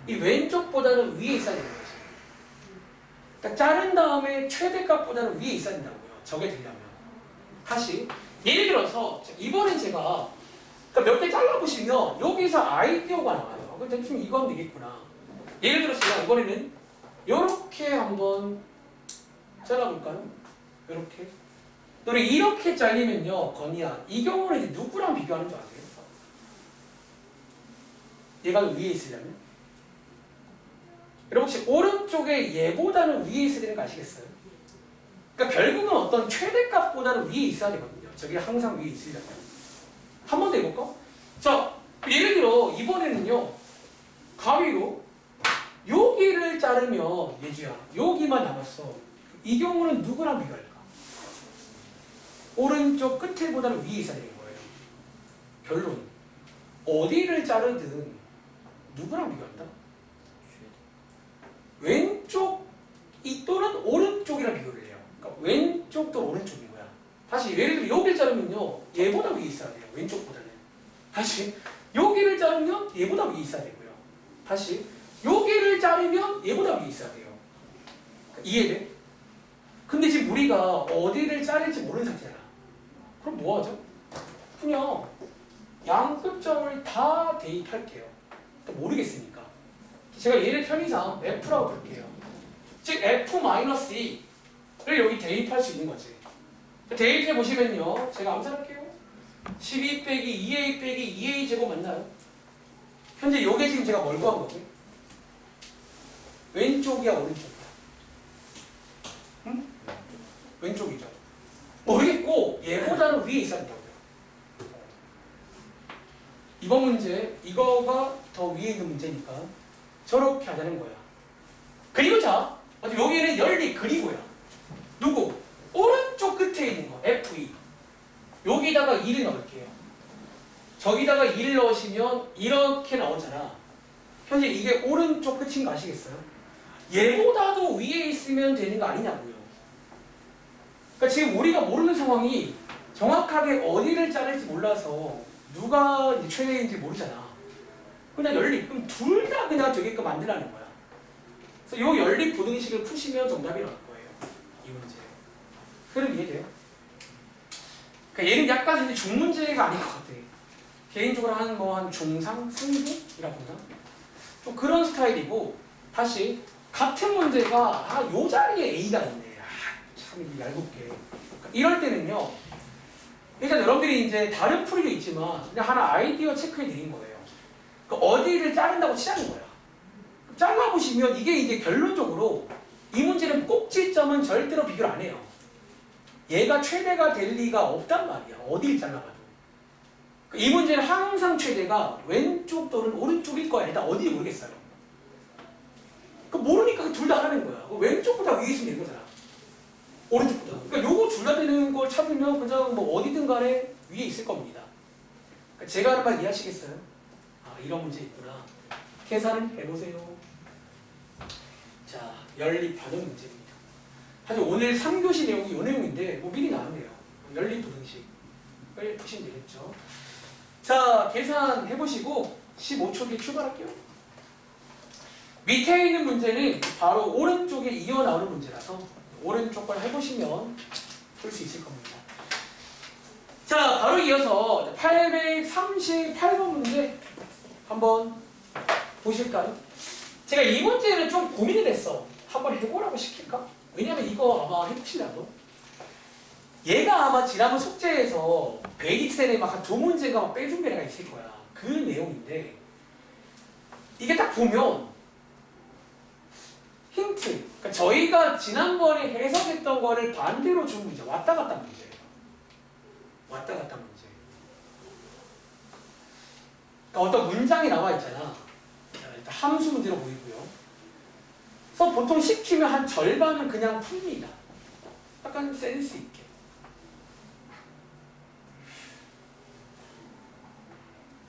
이 왼쪽보다는 위에 있어야 되는 거지. 그러니까 자른 다음에 최대값보다는 위에 있어야 된다고요. 저게 되려면. 다시 예를 들어서 이번엔 제가 그러니까 몇 개 잘라보시면 여기서 아이디어가 나와요. 그럼 대충 이거 하면 되겠구나. 예를 들어서 제가 이번에는 이렇게 한번 잘라볼까요? 이렇게. 너네 이렇게 잘리면요, 건이야. 이 경우는 이제 누구랑 비교하는 줄 아세요? 얘가 위에 있으려면? 여러분 혹시 오른쪽에 얘보다는 위에 있어야 되는 거 아시겠어요? 그러니까 결국은 어떤 최대값보다는 위에 있어야 되거든요. 저게 항상 위에 있으려면. 한 번 더 해볼까? 자, 예를 들어 이번에는요, 가위로 여기를 자르면 예주야, 여기만 남았어. 이 경우는 누구랑 비교할까? 오른쪽 끝에보다는 위에 있어야 되는 거예요. 결론. 어디를 자르든 누구랑 비교한다? 왼쪽 또는 오른쪽이랑 비교를 해요. 그러니까 왼쪽 또는 오른쪽인 거야. 다시 예를 들어 여기를 자르면요, 얘보다 위에 있어야 돼요. 왼쪽보다는. 다시 여기를 자르면 얘보다 위에 있어야 되고요. 다시 여기를 자르면 얘보다 위에 있어야 돼요. 그러니까 이해돼? 근데 지금 우리가 어디를 자를지 모르는 상태잖아. 그럼 뭐 하죠? 그냥 양끝점을 다 대입할게요. 모르겠으니까. 제가 얘를 편의상 F라고 볼게요. 즉 F-2를 여기 대입할 수 있는 거지. 대입해 보시면요, 제가 암산할게요. 12 빼기 2A 빼기 2A 제곱 맞나요? 현재 요게 지금 제가 뭘 구한 거고요? 왼쪽이야 오른쪽이야? 응? 왼쪽이죠. 모르겠고 얘보다는 위에 있어야 된다고요. 이번 문제 이거가 더 위에 있는 문제니까 저렇게 하자는 거야. 그리고 자 여기는 열리 그리고요. 누구? 오른쪽 끝에 있는 거 F2 여기다가 2를 넣을게요. 저기다가 2를 넣으시면 이렇게 나오잖아. 현재 이게 오른쪽 끝인 거 아시겠어요? 얘보다도 위에 있으면 되는 거 아니냐고요. 그러니까 지금 우리가 모르는 상황이 정확하게 어디를 자를지 몰라서 누가 이제 최대인지 모르잖아. 그냥 연립. 그럼 둘 다 그냥 되게끔 만들라는 거야. 그래서 이 연립 부등식을 푸시면 정답이 나올 거예요. 이 문제. 그럼 이해돼요? 그러니까 얘는 약간 이제 중문제가 아닌 것 같아. 개인적으로 한 중상 승부이라고 하나? 좀 그런 스타일이고, 다시 같은 문제가 요 자리에 A가 있네. 참 얄궂게. 그러니까 이럴 때는요. 일단 여러분들이 이제 다른 풀이도 있지만 그냥 하나 아이디어 체크해 드린 거예요. 그러니까 어디를 자른다고 치자는 거야. 잘라보시면 이게 이제 결론적으로 이 문제는 꼭지점은 절대로 비교를 안 해요. 얘가 최대가 될 리가 없단 말이야. 어디를 잘라봐도. 이 문제는 항상 최대가 왼쪽 또는 오른쪽일 거야. 일단 어디 모르겠어요. 모르니까 둘 다 하는 거야. 왼쪽보다 위에 있으면 되는 거잖아. 오른쪽보다. 그러니까 요거 둘 다 되는 걸 찾으면 그냥 뭐 어디든 간에 위에 있을 겁니다. 그러니까 제가 하는 말 이해하시겠어요? 아, 이런 문제 있구나. 계산을 해보세요. 자, 연립 반응 문제입니다. 사실 오늘 3교시 내용이 이 내용인데 뭐 미리 나왔네요. 연립 부등식을 푸시면 되겠죠. 자, 계산해보시고 15초 뒤에 출발할게요. 밑에 있는 문제는 바로 오른쪽에 이어나오는 문제라서 오른쪽 걸 해보시면 풀 수 있을 겁니다. 자, 바로 이어서 838번 문제 한번 보실까요? 제가 이 문제는 좀 고민을 했어. 한번 해보라고 시킬까? 왜냐면 이거 아마 해보시려고. 얘가 아마 지난번 숙제에서 베이직셀에 막 한 두 문제가 막 빼준 애가 있을 거야. 그 내용인데 이게 딱 보면 힌트. 그러니까 저희가 지난번에 해석했던 거를 반대로 준 문제. 왔다 갔다 문제예요. 왔다 갔다 문제. 그러니까 어떤 문장이 나와 있잖아. 일단 함수 문제로 보이고요. 그래서 보통 시키면 한 절반은 그냥 풉니다. 약간 센스 있게.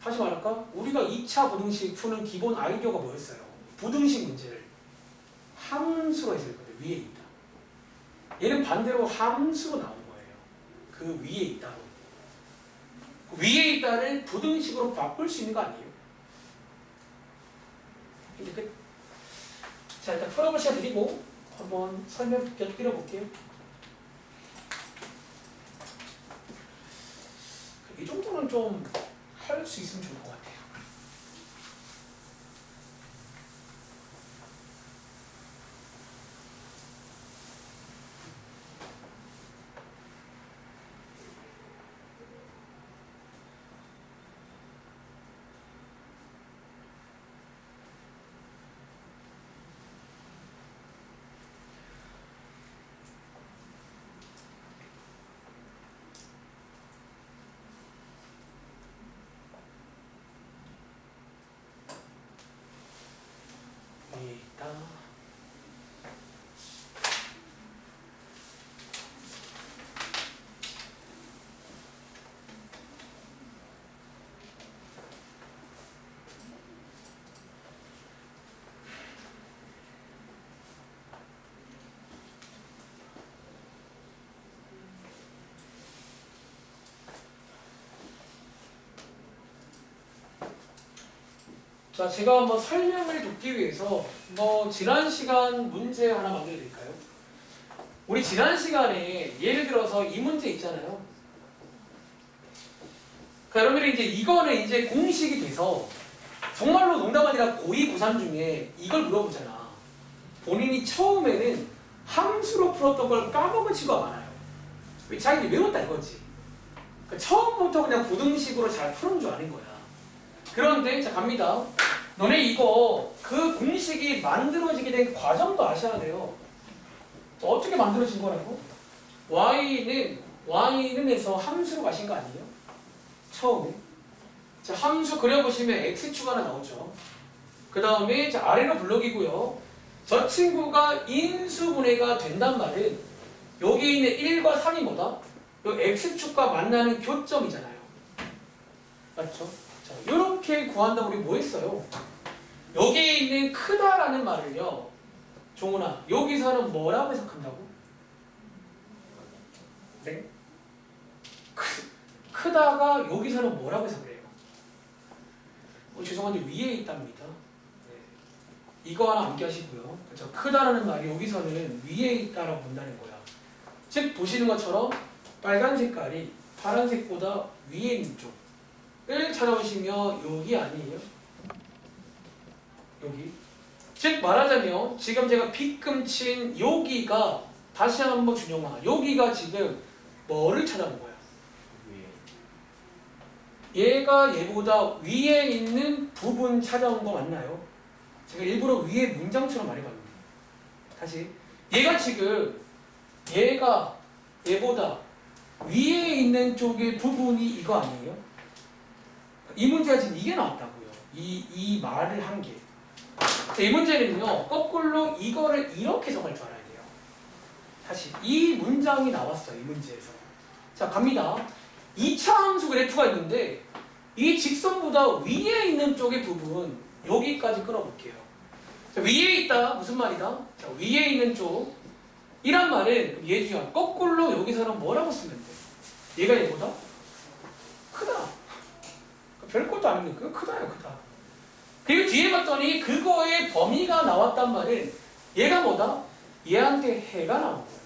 다시 말할까? 우리가 2차 부등식 푸는 기본 아이디어가 뭐였어요? 부등식 문제를 함수로 해서 했거든요. 위에 있다. 얘는 반대로 함수로 나온 거예요. 그 위에 있다로. 위에 있다를 부등식으로 바꿀 수 있는 거 아니에요? 이제 끝. 자, 일단 풀어볼 시간 드리고 한번 설명 곁들여볼게요. 이 정도는 좀 할 수 있으면 좋을 것 같아요. 있다. 자, 제가 한번 설명을 돕기 위해서 지난 시간 문제 하나 만들어 드릴까요? 우리 지난 시간에 예를 들어서 이 문제 있잖아요. 그러니까 여러분들이 이제 이거는 이제 공식이 돼서 정말로 농담 아니라 고2, 고3 중에 이걸 물어보잖아. 본인이 처음에는 함수로 풀었던 걸 까먹은 친구가 많아요. 왜 자기들이 외웠다 이거지. 그러니까 처음부터 그냥 부등식으로 잘 푸는 줄 아는 거야. 그런데 자 갑니다. 너네 이거 그 공식이 만들어지게 된 과정도 아셔야 돼요. 어떻게 만들어진 거라고? y는 에서 함수로 가신 거 아니에요? 처음에. 자, 함수 그려보시면 x축 하나 나오죠. 그 다음에 아래로 블록이고요. 저 친구가 인수분해가 된단 말은 여기 있는 1과 3이 뭐다? 요 x축과 만나는 교점이잖아요. 맞죠? 자, 이렇게 구한다면 우리 뭐 했어요? 여기에 있는 크다라는 말을요, 종훈아, 여기서는 뭐라고 해석한다고? 네? 크다가 여기서는 뭐라고 해석을 해요? 죄송한데 위에 있답니다. 네. 이거 하나 암기하시고요. 그렇죠? 크다라는 말이 여기서는 위에 있다라고 본다는 거야. 즉 보시는 것처럼 빨간 색깔이 파란색보다 위에 있는 쪽을 찾아보시면 여기 아니에요? 여기. 즉 말하자면 지금 제가 빗금친 여기가, 다시 한번 준영아, 여기가 지금 뭐를 찾아본 거야? 얘가 얘보다 위에 있는 부분 찾아온 거 맞나요? 제가 일부러 위에 문장처럼 말해봤는데, 다시 얘가 지금 얘가 얘보다 위에 있는 쪽의 부분이 이거 아니에요? 이 문제가 지금 이게 나왔다고요. 이 말을 한 게. 자, 이 문제는요, 거꾸로 이거를 이렇게 해석할 줄 알아야 돼요. 다시 이 문장이 나왔어요. 이 문제에서. 자, 갑니다. 2차 함수 그래프가 있는데 이 직선보다 위에 있는 쪽의 부분 여기까지 끌어볼게요. 자, 위에 있다 무슨 말이다? 자, 위에 있는 쪽 이란 말은 얘주야 거꾸로 여기서는 뭐라고 쓰면 돼? 얘가 얘보다 크다. 별것도 아닙니까? 크다요, 크다. 그리고 뒤에 봤더니 그거의 범위가 나왔단 말은 얘가 뭐다? 얘한테 해가 나온 거예요.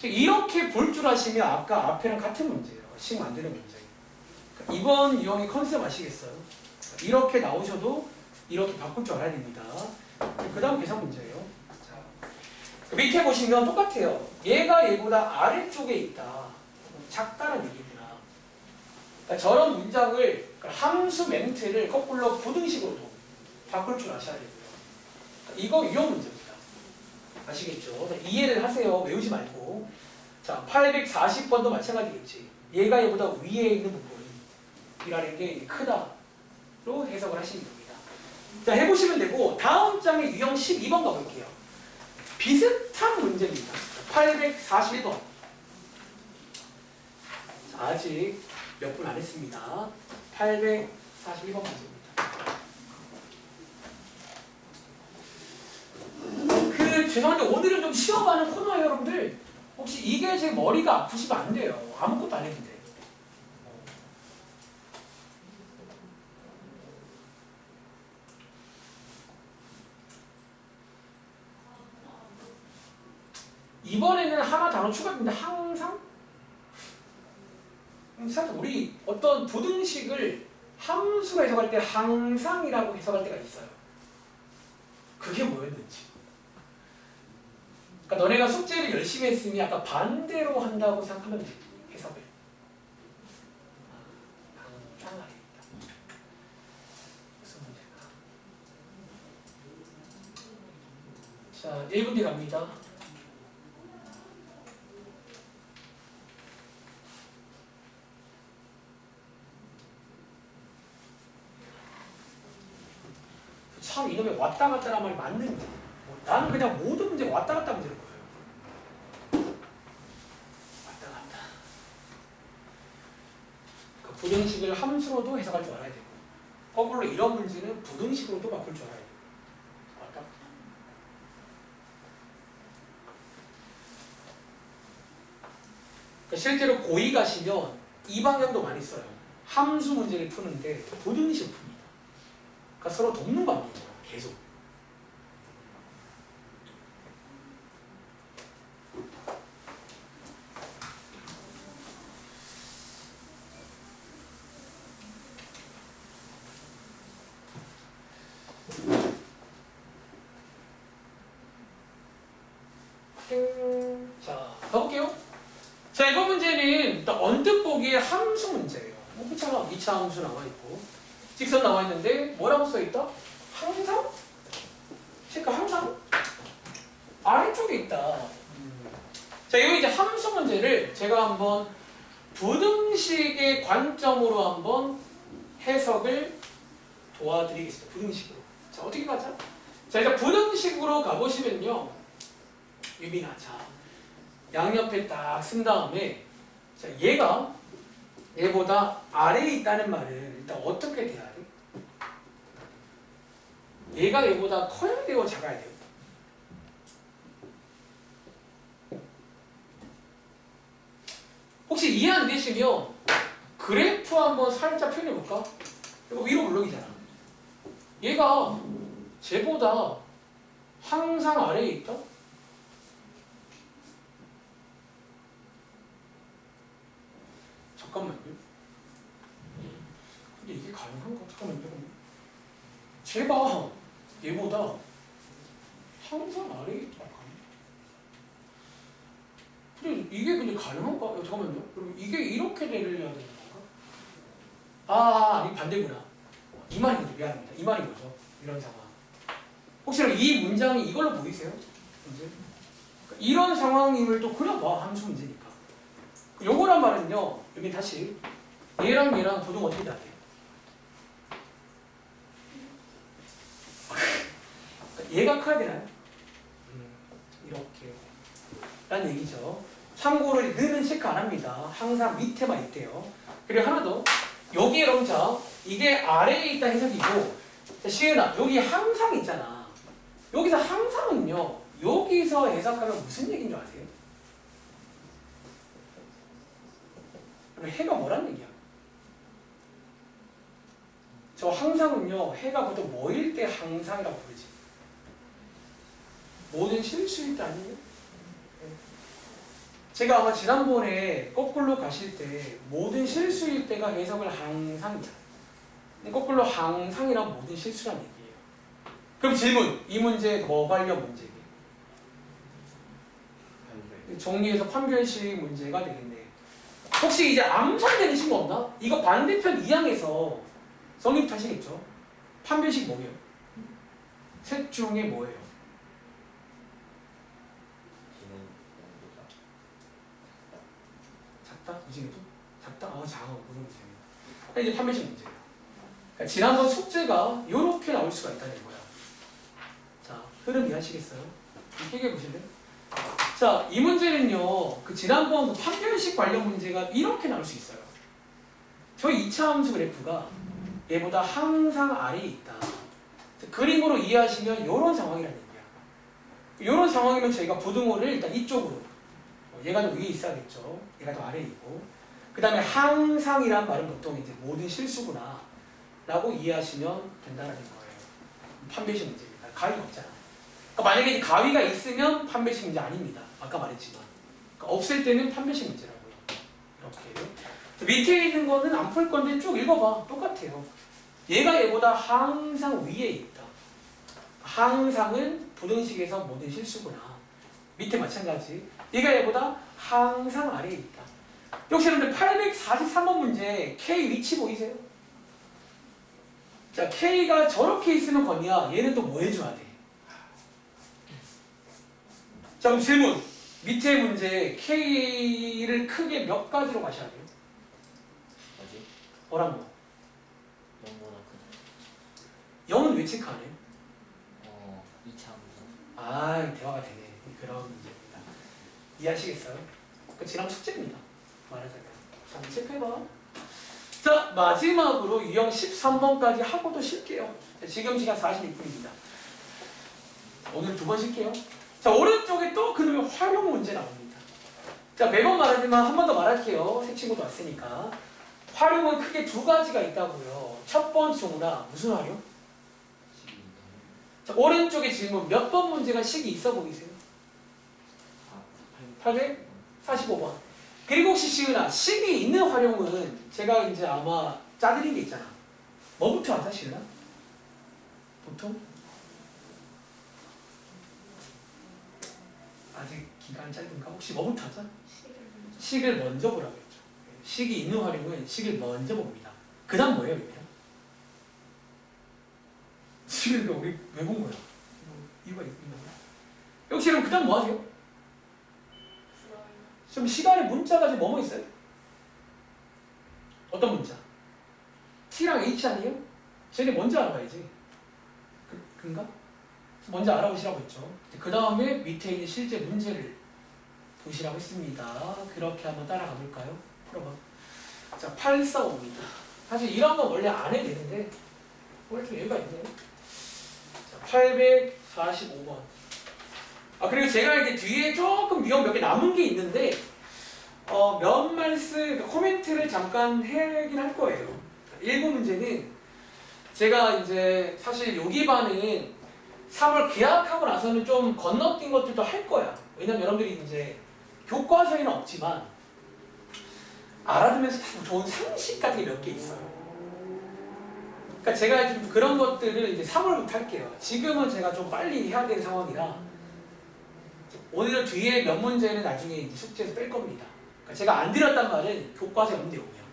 이렇게 볼 줄 아시면 아까 앞에랑 같은 문제예요. 식 만드는 문제. 이번 유형의 컨셉 아시겠어요? 이렇게 나오셔도 이렇게 바꿀 줄 알아야 됩니다. 그 다음 계산 문제예요. 자, 밑에 보시면 똑같아요. 얘가 얘보다 아래쪽에 있다. 작다는 얘기구나. 그러니까 저런 문장을, 함수 멘트를 거꾸로 부등식으로도 바꿀 줄 아셔야 되고요. 이거 유형 문제입니다. 아시겠죠? 이해를 하세요. 외우지 말고. 자, 840번도 마찬가지겠지. 얘가 얘보다 위에 있는 부분이라는 게 크다로 해석을 하시면 됩니다. 자, 해보시면 되고, 다음 장의 유형 12번 가볼게요. 비슷한 문제입니다. 841번. 자, 아직 몇 분 안 했습니다. 841번 문제입니다. 죄송한데 오늘은 좀 쉬어가는 코너예요, 여러분들. 혹시 이게 제 머리가 아프시면 안 돼요. 아무것도 안 했는데. 이번에는 하나 단어 추가했는데 항상? 사실 우리 어떤 부등식을 함수로 해석할 때 항상이라고 해석할 때가 있어요. 그게 뭐였는지. 그러니까 너네가 숙제를 열심히 했으니 약간 반대로 한다고 생각하면 돼. 해석을. 항상 아닙니다. 무슨 문제가? 자, 1분 뒤 갑니다. 참 이놈의 왔다 갔다란 말이 맞는지. 나는 그냥 모든 문제 왔다 갔다 하면 되는 거예요. 왔다 갔다. 그 부등식을 함수로도 해석할 줄 알아야 되고, 거꾸로 이런 문제는 부등식으로도 바꿀 줄 알아야 돼요. 왔다 갔다. 그러니까 실제로 고2 가시면 이 방향도 많이 써요. 함수 문제를 푸는데 부등식 풉니다. 그러니까 서로 돕는 관계예요. 계속. 자, 가볼게요. 자, 이번 문제는 일단 언뜻 보기에 함수 문제예요. 그렇잖아. 2차 함수 나와있고 직선 나와있는데 뭐라고 써있다? 항상? 그러니까 항상 아래쪽에 있다. 자, 여기 이제 함수 문제를 제가 한번 부등식의 관점으로 한번 해석을 도와드리겠습니다. 부등식으로. 자, 어떻게 가자? 자, 일단 부등식으로 가보시면요. 유빈아, 자, 양옆에 딱 쓴 다음에, 자, 얘가 얘보다 아래에 있다는 말은 일단 어떻게 돼야 돼? 얘가 얘보다 커야 돼요, 작아야 돼요? 혹시 이해 안 되시면 그래프 한번 살짝 표현해 볼까? 이거 위로 블록이잖아. 얘가 쟤보다 항상 아래에 있다? 잠깐만요. 근데 이게 가능한가? 잠깐만요. 쟤가 얘보다 항상 아래에 있다. 근데 이게 근데 가능한가? 잠깐만요. 그럼 이게 이렇게 되려야 되는 건가? 아니 반대구나. 이 말인 거죠. 미안합니다. 이 말인 거죠. 이런 상황. 혹시 이 문장이 이걸로 보이세요? 문제? 이런 상황임을 또 그려봐. 함수 문제니까. 요거란 말은요. 여기 다시 얘랑 얘랑 부등 어떻게 돼야 돼요? 얘가 커야 되나요? 이렇게 라는 얘기죠. 참고로 늘은 체크 안 합니다. 항상 밑에만 있대요. 그리고 하나 더. 여기 여러분 자 이게 아래에 있다 해석이고, 자, 시은아 여기 항상 있잖아. 여기서 항상은요. 여기서 해석하면 무슨 얘기인 줄 아세요? 해가 뭐란 얘기야? 저 항상은요. 해가 보통 뭐일 때 항상이라고 부르지? 모든 실수일 때 아니에요? 제가 아마 지난번에 거꾸로 가실 때 모든 실수일 때가 해석을 항상이야. 거꾸로 항상이란 모든 실수란 얘기예요. 그럼 질문, 이 문제 뭐 관련 문제예요? 정리해서 판별식 문제가 되겠네. 혹시 이제 암산되는 친구 없나? 이거 반대편 2항에서 성립 하시겠죠? 판별식 뭐예요? 셋 중에 뭐예요? 작다? 이 중에도? 작다? 작아. 모르겠어요. 이제 판별식 문제예요. 그러니까 지난번 숙제가 이렇게 나올 수가 있다는 거야. 자, 흐름 이해하시겠어요? 이렇게 보실래요? 자, 이 문제는요. 그 지난번 그 판별식 관련 문제가 이렇게 나올 수 있어요. 저희 2차 함수 그래프가 얘보다 항상 아래에 있다. 그림으로 이해하시면 이런 상황이라는 얘기야. 이런 상황이면 저희가 부등호를 일단 이쪽으로, 얘가 더 위에 있어야겠죠. 얘가 더 아래에 있고, 그 다음에 항상이란 말은 보통 이제 모든 실수구나 라고 이해하시면 된다는 거예요. 판별식 문제입니다. 가위가 없잖아. 그러니까 만약에 가위가 있으면 판별식 문제 아닙니다. 아까 말했지만. 그러니까 없을 때는 판별식 문제라고요. 이렇게. 밑에 있는 거는 안 풀 건데 쭉 읽어봐. 똑같아요. 얘가 얘보다 항상 위에 있다. 항상은 부등식에서 모든 실수구나. 밑에 마찬가지. 얘가 얘보다 항상 아래에 있다. 역시 여러분들 843번 문제 K 위치 보이세요? 자, K가 저렇게 있으면 건이야. 얘는 또 뭐 해줘야 돼? 자, 그럼 질문. 밑에 문제 K를 크게 몇 가지로 마셔야 돼요? 뭐지? 뭐라고? 0보다 크다. 0은 왜 체크하네? 2차 함수. 대화가 되네. 그런 문제입니다. 이해하시겠어요? 그 지난 숙제입니다. 말하자면. 자, 체크해봐. 자, 마지막으로 유형 13번까지 하고도 쉴게요. 자, 지금 시간 46분입니다. 오늘 2번 쉴게요. 자, 오른쪽에 또 그놈의 활용 문제 나옵니다. 자, 매번 말하지만 한 번 더 말할게요. 새 친구도 왔으니까. 활용은 크게 2가지가 있다고요. 첫 번째 종류나 무슨 활용? 자, 오른쪽에 질문 몇 번 문제가 식이 있어 보이세요? 845번. 그리고 혹시 시은아, 식이 있는 활용은 제가 이제 아마 짜드린 게 있잖아. 뭐부터 하자, 시은아? 보통? 아직 기간 짧은가? 혹시 뭐부터 하자? 식을 먼저 보라고 했죠. 식이 있는 활용은 식을 먼저 봅니다. 그 다음 뭐예요, 이게? 식을 우리 왜 본 거야? 이유가 있는 거야? 역시 그럼 그 다음 뭐 하세요? 지금 시간에 문자가 지금 뭐뭐 있어요? 어떤 문자? T랑 H 아니에요? 쟤네 먼저 알아봐야지. 그런가? 먼저 알아보시라고 했죠. 그 다음에 밑에 있는 실제 문제를 보시라고 했습니다. 그렇게 한번 따라가 볼까요? 풀어봐. 자, 845입니다. 사실 이런 건 원래 안 해도 되는데 오늘 좀 여유가 있네요. 자, 845번. 아, 그리고 제가 이제 뒤에 조금 유형 몇 개 남은 게 있는데, 몇 말씀, 그러니까 코멘트를 잠깐 하긴 할 거예요. 1번 문제는 제가 이제 사실 여기반은 3월 계약하고 나서는 좀 건너뛴 것들도 할 거야. 왜냐면 여러분들이 이제 교과서에는 없지만 알아두면서 다 좋은 상식 같은 게 몇 개 있어요. 그러니까 제가 좀 그런 것들을 이제 3월부터 할게요. 지금은 제가 좀 빨리 해야 되는 상황이라 오늘 뒤에 몇 문제는 나중에 이제 숙제에서 뺄 겁니다. 그러니까 제가 안 드렸단 말은 교과서에 없는 내용이에요.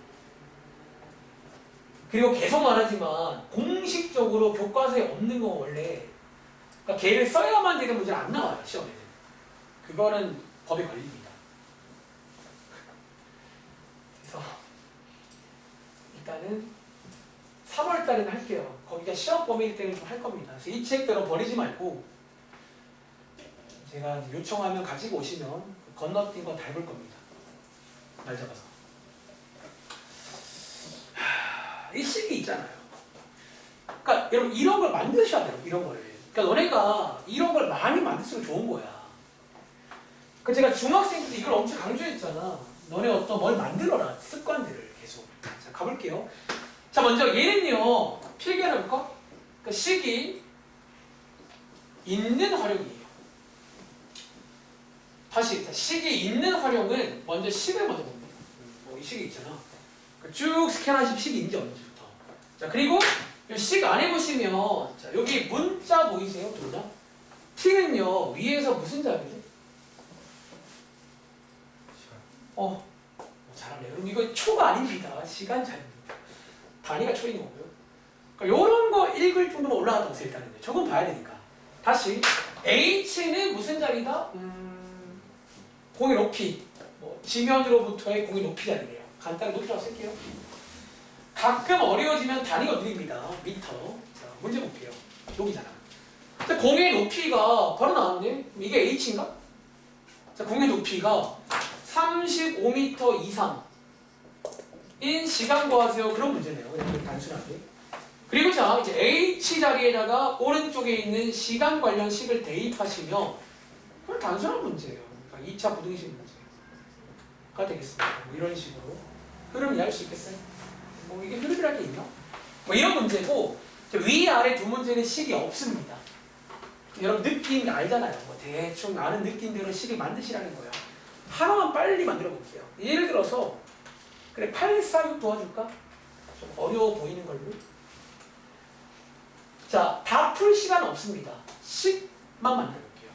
그리고 계속 말하지만 공식적으로 교과서에 없는 건 원래 그러니까 걔를 써야만 되는 문제는 안 나와요. 시험에는. 그거는 법에 걸립니다. 그래서 일단은 3월 달에는 할게요. 거기가 시험 범위일 때는 좀 할 겁니다. 그래서 이 책들은 버리지 말고 제가 요청하면 가지고 오시면 건너뛴 거 다 해볼 겁니다. 날 잡아서. 이 식이 있잖아요. 그러니까 여러분 이런 걸 만드셔야 돼요. 이런 거를. 그러니까 너네가 이런 걸 많이 만들수록 좋은 거야. 그 제가 중학생 때 이걸 엄청 강조했잖아. 너네 어떤 뭘 만들어라. 습관들을 계속. 자, 가볼게요. 자, 먼저 얘는요. 필기해볼까? 그러니까 식이 있는 활용이에요. 다시 식이 있는 활용은 먼저 식을 먼저 봅니다. 이 식이 있잖아. 쭉 스캔하시면 식이 있는지 없는지부터. 자, 그리고 이 식 안에 보시면 자, 여기 문자 보이세요? 둘 다? t는요 위에서 무슨 자리죠? 잘하네. 그럼 이거 초가 아닙니다. 시간 자리입니다. 단위가 초인 거고요. 그러니까 이런 거 읽을 정도로 올라갔다 오세요. 일단은 저건 봐야 되니까. 다시 h는 무슨 자리다? 공의 높이. 지면으로부터의 공의 높이 자리래요. 간단히 높이라고 쓸게요. 가끔 어려워지면 단위가 느립니다. 미터. 자, 문제 볼게요. 여기잖아. 자, 공의 높이가 바로 나왔네. 이게 h인가? 자, 공의 높이가 35m 이상인 시간 구하세요. 그런 문제네요. 그냥 단순하게. 그리고 자, 이제 h 자리에다가 오른쪽에 있는 시간 관련 식을 대입하시면 그건 단순한 문제예요. 그러니까 2차 부등식 문제가 되겠습니다. 뭐 이런 식으로 흐름 이해할 수 있겠어요? 뭐 이게 흐름이랄 게 있나? 뭐 이런 문제고 위아래 두 문제는 식이 없습니다. 여러분 느낌 알잖아요. 뭐 대충 아는 느낌대로 식을 만드시라는 거야. 하나만 빨리 만들어 볼게요. 예를 들어서 그래 846 도와줄까? 좀 어려워 보이는 걸로. 자, 다 풀 시간 없습니다. 식만 만들어 볼게요.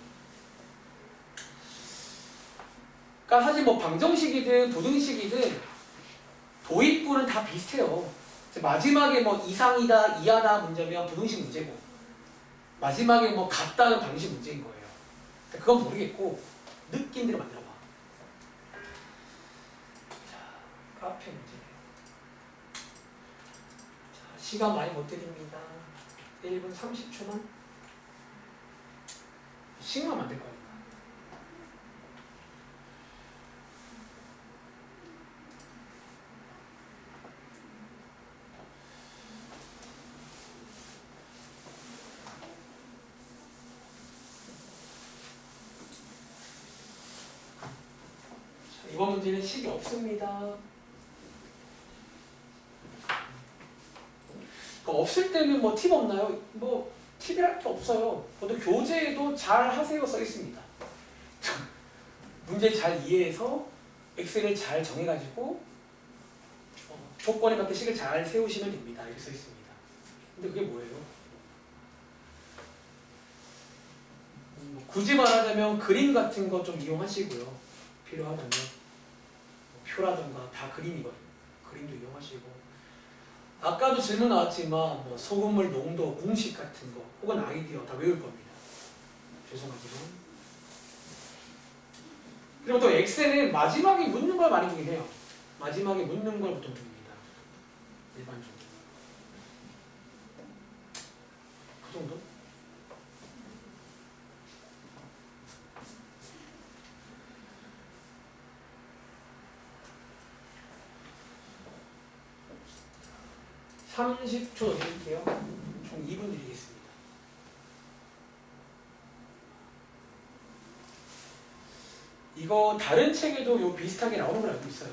그러니까 사실 뭐 방정식이든 부등식이든 도입부는 다 비슷해요. 마지막에 뭐 이상이다, 이하다 문제면 부등식 문제고 마지막에 뭐 같다는 방식 문제인 거예요. 그건 모르겠고 느낌대로 만들어봐. 자, 카페 문제네요. 자, 시간 많이 못 드립니다. 1분 30초만 식만 만들 거예요. 이번 문제는 식이 없습니다. 없을 때는 뭐 팁 없나요? 뭐 팁이랄 게 없어요. 보통 교재에도 잘 하세요 써 있습니다. 문제 잘 이해해서 엑셀을 잘 정해가지고 조건에 맞게 식을 잘 세우시면 됩니다. 이렇게 써 있습니다. 근데 그게 뭐예요? 굳이 말하자면 그림 같은 거 좀 이용하시고요. 필요하다면 표라든가 다 그림이거든요. 그림도 이용하시고 아까도 질문 나왔지만 뭐 소금물 농도 공식 같은 거 혹은 아이디어 다 외울 겁니다. 죄송하지만. 그리고 또 엑셀은 마지막에 묻는 걸 많이 보긴 해요. 마지막에 묻는 걸 보통 봅니다. 일반적으로. 그 정도? (30초) 드릴게요. 총 2분 드리겠습니다. 이거 다른 책에도 요 비슷하게 나오는 걸 알고 있어요.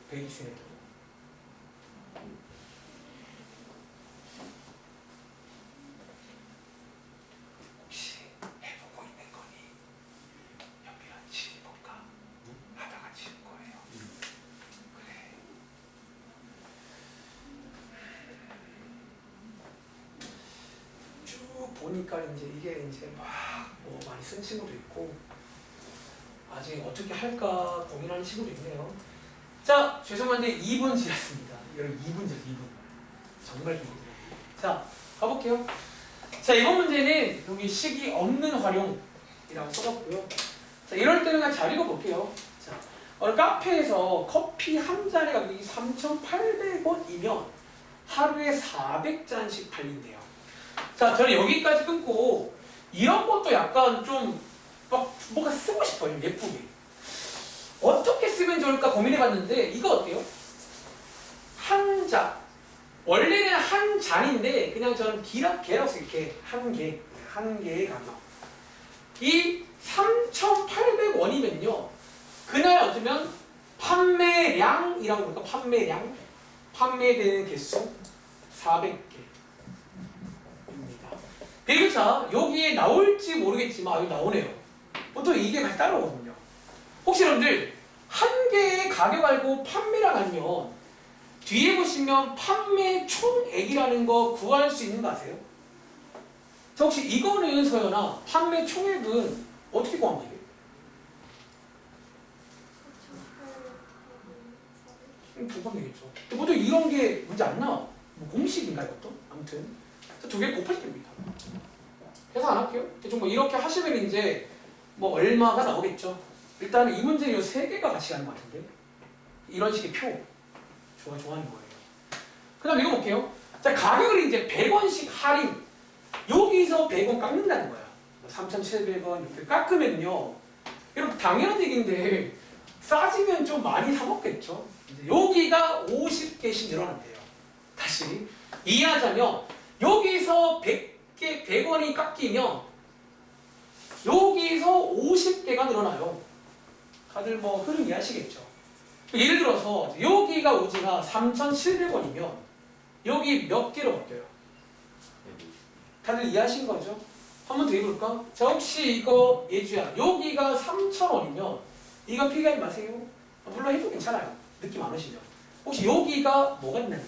베이기슨에도. 혹시 해보고 있는 거니? 옆이랑 치볼까? 하다가 치는 거예요. 그래. 쭉 보니까 이게 뭐 많이 쓴 친구도 있고 아직 어떻게 할까 고민하는 친구도 있네요. 자, 죄송한데 2분 지났습니다. 여러분 2분 지났어요. 2분. 정말 기분이에요. 자, 가볼게요. 자, 이번 문제는 여기 식이 없는 활용이라고 써봤고요. 자, 이럴 때는 그냥 잘 읽어볼게요. 자, 오늘 카페에서 커피 한 잔의 가격이 3,800원이면 하루에 400잔씩 팔린대요. 자, 저는 여기까지 끊고 이런 것도 약간 좀 막 뭔가 쓰고 싶어요. 예쁘게. 어떻게 쓰면 좋을까 고민해봤는데 이거 어때요? 한 잔. 원래는 한 잔인데 그냥 저는 개라고 쓸게. 한 개의 가격. 이 3,800원이면요. 그날 어쩌면 판매량이라고 볼까? 판매량. 판매되는 개수 400개. 그리고 자, 여기에 나올지 모르겠지만 여기 나오네요. 보통 이게 많이 따라오거든요. 혹시 여러분들 한 개의 가격 알고 판매량 알면 뒤에 보시면 판매 총액이라는 거 구할 수 있는 거 아세요? 자, 혹시 이거는 서연아 판매 총액은 어떻게 구하면 돼요? 두번 되겠죠. 보통 이런 게 문제 안 나와. 뭐 공식인가 이것도? 아무튼 두 개 곱할 때입니다. 계산 안 할게요. 대충 뭐 이렇게 하시면 이제 뭐 얼마가 나오겠죠. 일단은 이 문제는 이 세 개가 같이 가는 것 같은데 이런 식의 표 좋아하는 거예요. 그 다음 이거 볼게요. 자, 가격을 이제 100원씩 할인 여기서 100원 깎는다는 거야. 3,700원 이렇게 깎으면요. 여러분 당연한 얘기인데 싸지면 좀 많이 사 먹겠죠. 이제 여기가 50개씩 늘어난대요. 다시 이해하자면 여기서 100원이 깎이면 여기서 50개가 늘어나요. 다들 뭐 흐름 이해하시겠죠? 예를 들어서 여기가 오지가 3,700원이면 여기 몇 개로 바뀌어요? 다들 이해하신 거죠? 한 번 더 해볼까? 자, 혹시 이거 예주야 여기가 3,000원이면 이거 필기하지 마세요. 물론 해도 괜찮아요. 느낌 안 오시죠? 혹시 여기가 뭐가 있나요?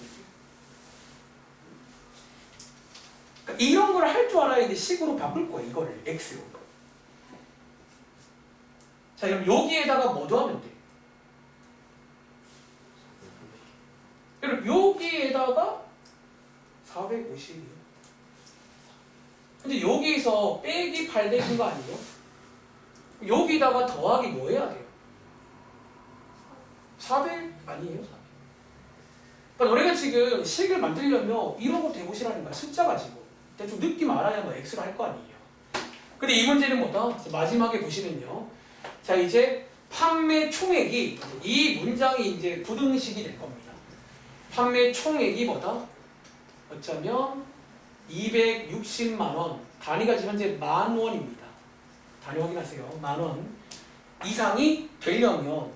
그러니까 이런 걸 할 줄 알아야 이제 식으로 바꿀 거예요. 이거를 x로. 자, 그럼 여기에다가 뭐 더하면 돼? 그럼 여기에다가 450이에요. 근데 여기서 빼기 800인 거 아니에요? 여기다가 더하기 뭐 해야 돼요? 400 아니에요? 그러니까 너네가 지금 식을 만들려면 이런 거 대보시라는 거야. 숫자 가지고. 대충 느낌 알아야 뭐 x로 할 거 아니에요. 근데 이 문제는 뭐다? 마지막에 보시면요. 자, 이제 판매 총액이 이 문장이 이제 부등식이 될 겁니다. 판매 총액이 뭐다? 어쩌면 260만 원. 단위가 지금 현재 10,000원입니다. 단위 확인하세요. 10,000원 이상이 되려면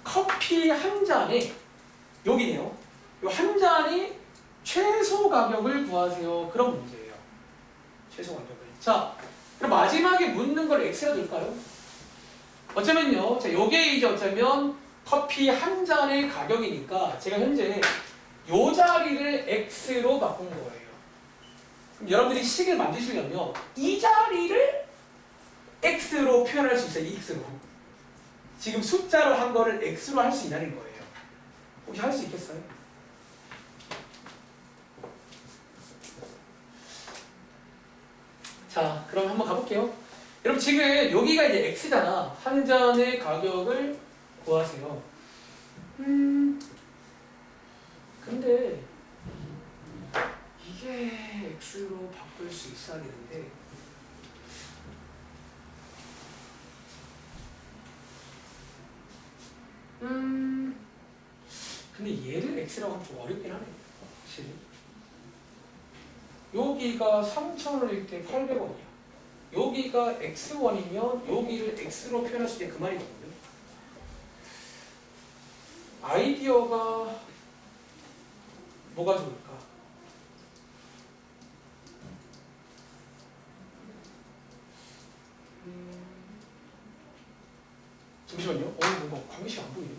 커피 한 잔에 여기네요. 요 한 잔이 최소 가격을 구하세요. 그런 문제예요. 최소 가격을. 자, 그럼 마지막에 묻는 걸 x라 둘까요? 어쩌면요. 자, 요게 이제 어쩌면 커피 한 잔의 가격이니까 제가 현재 요 자리를 x로 바꾼 거예요. 그럼 여러분들이 식을 만드시려면 이 자리를 x로 표현할 수 있어요. x로. 지금 숫자로 한 거를 x로 할 수 있다는 거예요. 혹시 할 수 있겠어요? 자, 그럼 한번 가볼게요. 여러분 지금 여기가 이제 x잖아. 한 잔의 가격을 구하세요. 근데 이게 x로 바꿀 수 있어야 되는데 근데 얘를 x라고 하면 좀 어렵긴 하네. 확실히. 여기가 3,000원일 때 800원이야. 여기가 x1이면 여기를 x로 표현할 수 있는 그 말이거든요. 아이디어가 뭐가 좋을까? 잠시만요. 뭔가 광시가 안 보이네.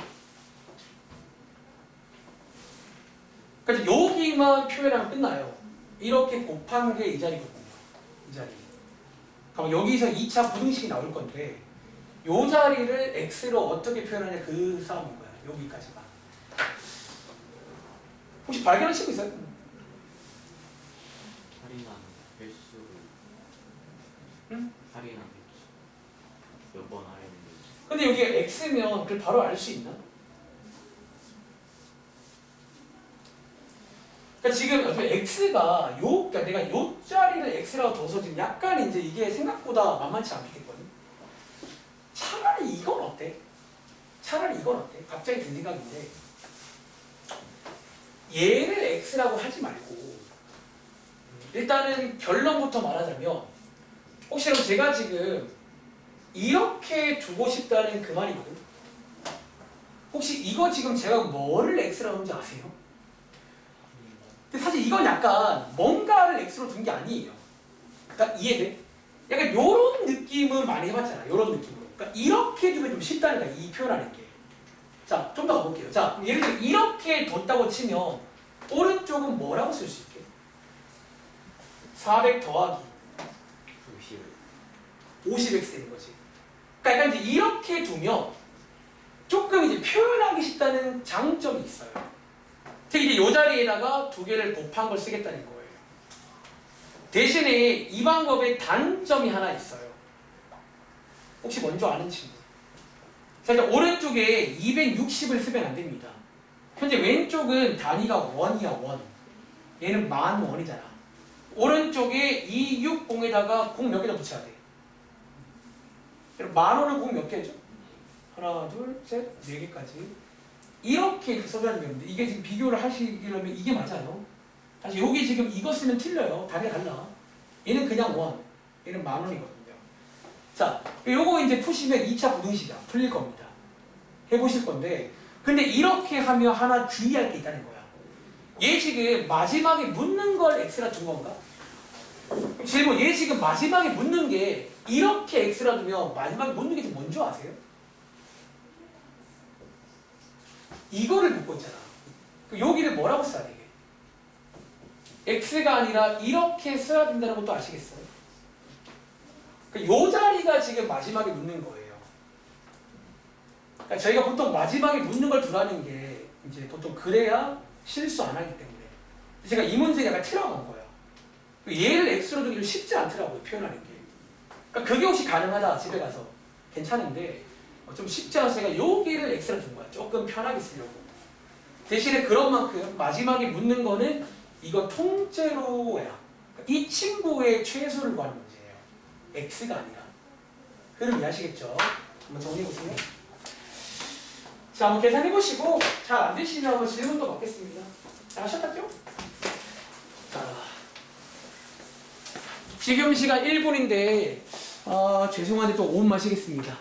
그러니까 여기만 표현하면 끝나요. 이렇게 곱한 게 이 자리거든요. 이 자리. 그럼 여기서 2차 부등식이 나올 건데 이 자리를 x로 어떻게 표현하냐 그 싸움인 거야. 여기까지만. 혹시 발견하신 거 있어요? 할인한 횟수를 응? 할인한 횟수 몇 번 할인했는지 근데 여기가 x면 그걸 바로 알 수 있나? 그러니까 지금 어떻게 x가 그러니까 내가 요 자리를 x라고 둬서 지금 약간 이제 이게 생각보다 만만치 않겠거든. 차라리 이건 어때? 차라리 이건 어때? 갑자기 든 생각인데 얘를 x라고 하지 말고 일단은 결론부터 말하자면 혹시 제가 지금 이렇게 두고 싶다는 그 말이거든. 혹시 이거 지금 제가 뭐를 x라고 하는지 아세요? 근데 사실 이건 약간 뭔가를 x로 둔 게 아니에요. 그러니까 이해돼? 약간 요런 느낌은 많이 해봤잖아. 요런 느낌으로. 그러니까 이렇게 두면 좀 쉽다니까 이 표현하는 게. 자, 좀 더 가볼게요. 자, 예를 들어 이렇게 뒀다고 치면 오른쪽은 뭐라고 쓸 수 있게? 400 더하기 50x 되는 거지. 그러니까 약간 이제 이렇게 두면 조금 이제 표현하기 쉽다는 장점이 있어요. 특히 이제 이 자리에다가 두 개를 곱한 걸 쓰겠다는 거예요. 대신에 이 방법에 단점이 하나 있어요. 혹시 먼저 아는 친구? 자, 일단 오른쪽에 260을 쓰면 안 됩니다. 현재 왼쪽은 단위가 원이야, 원. 얘는 10,000원이잖아. 오른쪽에 260에다가 공 몇 개나 붙여야 돼? 10,000원을 공 몇 개죠? 하나, 둘, 셋, 네 개까지. 이렇게 써줘야 되는데 이게 지금 비교를 하시려면 이게 맞아요. 사실 여기 지금 이거 쓰면 틀려요. 단위가 달라. 얘는 그냥 원, 얘는 10,000원이거든요. 자, 요거 이제 푸시면 2차 부등식이야. 풀릴 겁니다. 해보실 건데 근데 이렇게 하면 하나 주의할 게 있다는 거야. 얘 지금 마지막에 묻는 걸 x라 준 건가? 질문, 얘 지금 마지막에 묻는 게 이렇게 x라 두면 마지막에 묻는 게 뭔지 아세요? 이거를 묻고 있잖아. 여기를 뭐라고 써야 되게? x가 아니라 이렇게 써야 된다는 것도 아시겠어요? 요 자리가 지금 마지막에 묻는 거예요. 그러니까 저희가 보통 마지막에 묻는 걸 두라는 게 이제 보통 그래야 실수 안 하기 때문에 제가 이 문제 약간 틀어간 거예요. 얘를 x로 두기 좀 쉽지 않더라고요, 표현하는 게. 그러니까 그게 혹시 가능하다 집에 가서 괜찮은데 좀 쉽지 않아서 제가 여기를 x로 준 거야. 조금 편하게 쓰려고. 대신에 그런 만큼 마지막에 묻는 거는 이건 통째로야. 그러니까 이 친구의 최소를 구하는 문제예요. x가 아니라. 그럼 이해하시겠죠? 한번 정리해보세요. 자, 한번 계산해보시고 잘 안 되시면 한번 질문도 받겠습니다. 자, 하셨죠? 자, 지금 시간 1분인데 죄송한데 또 5분 마시겠습니다.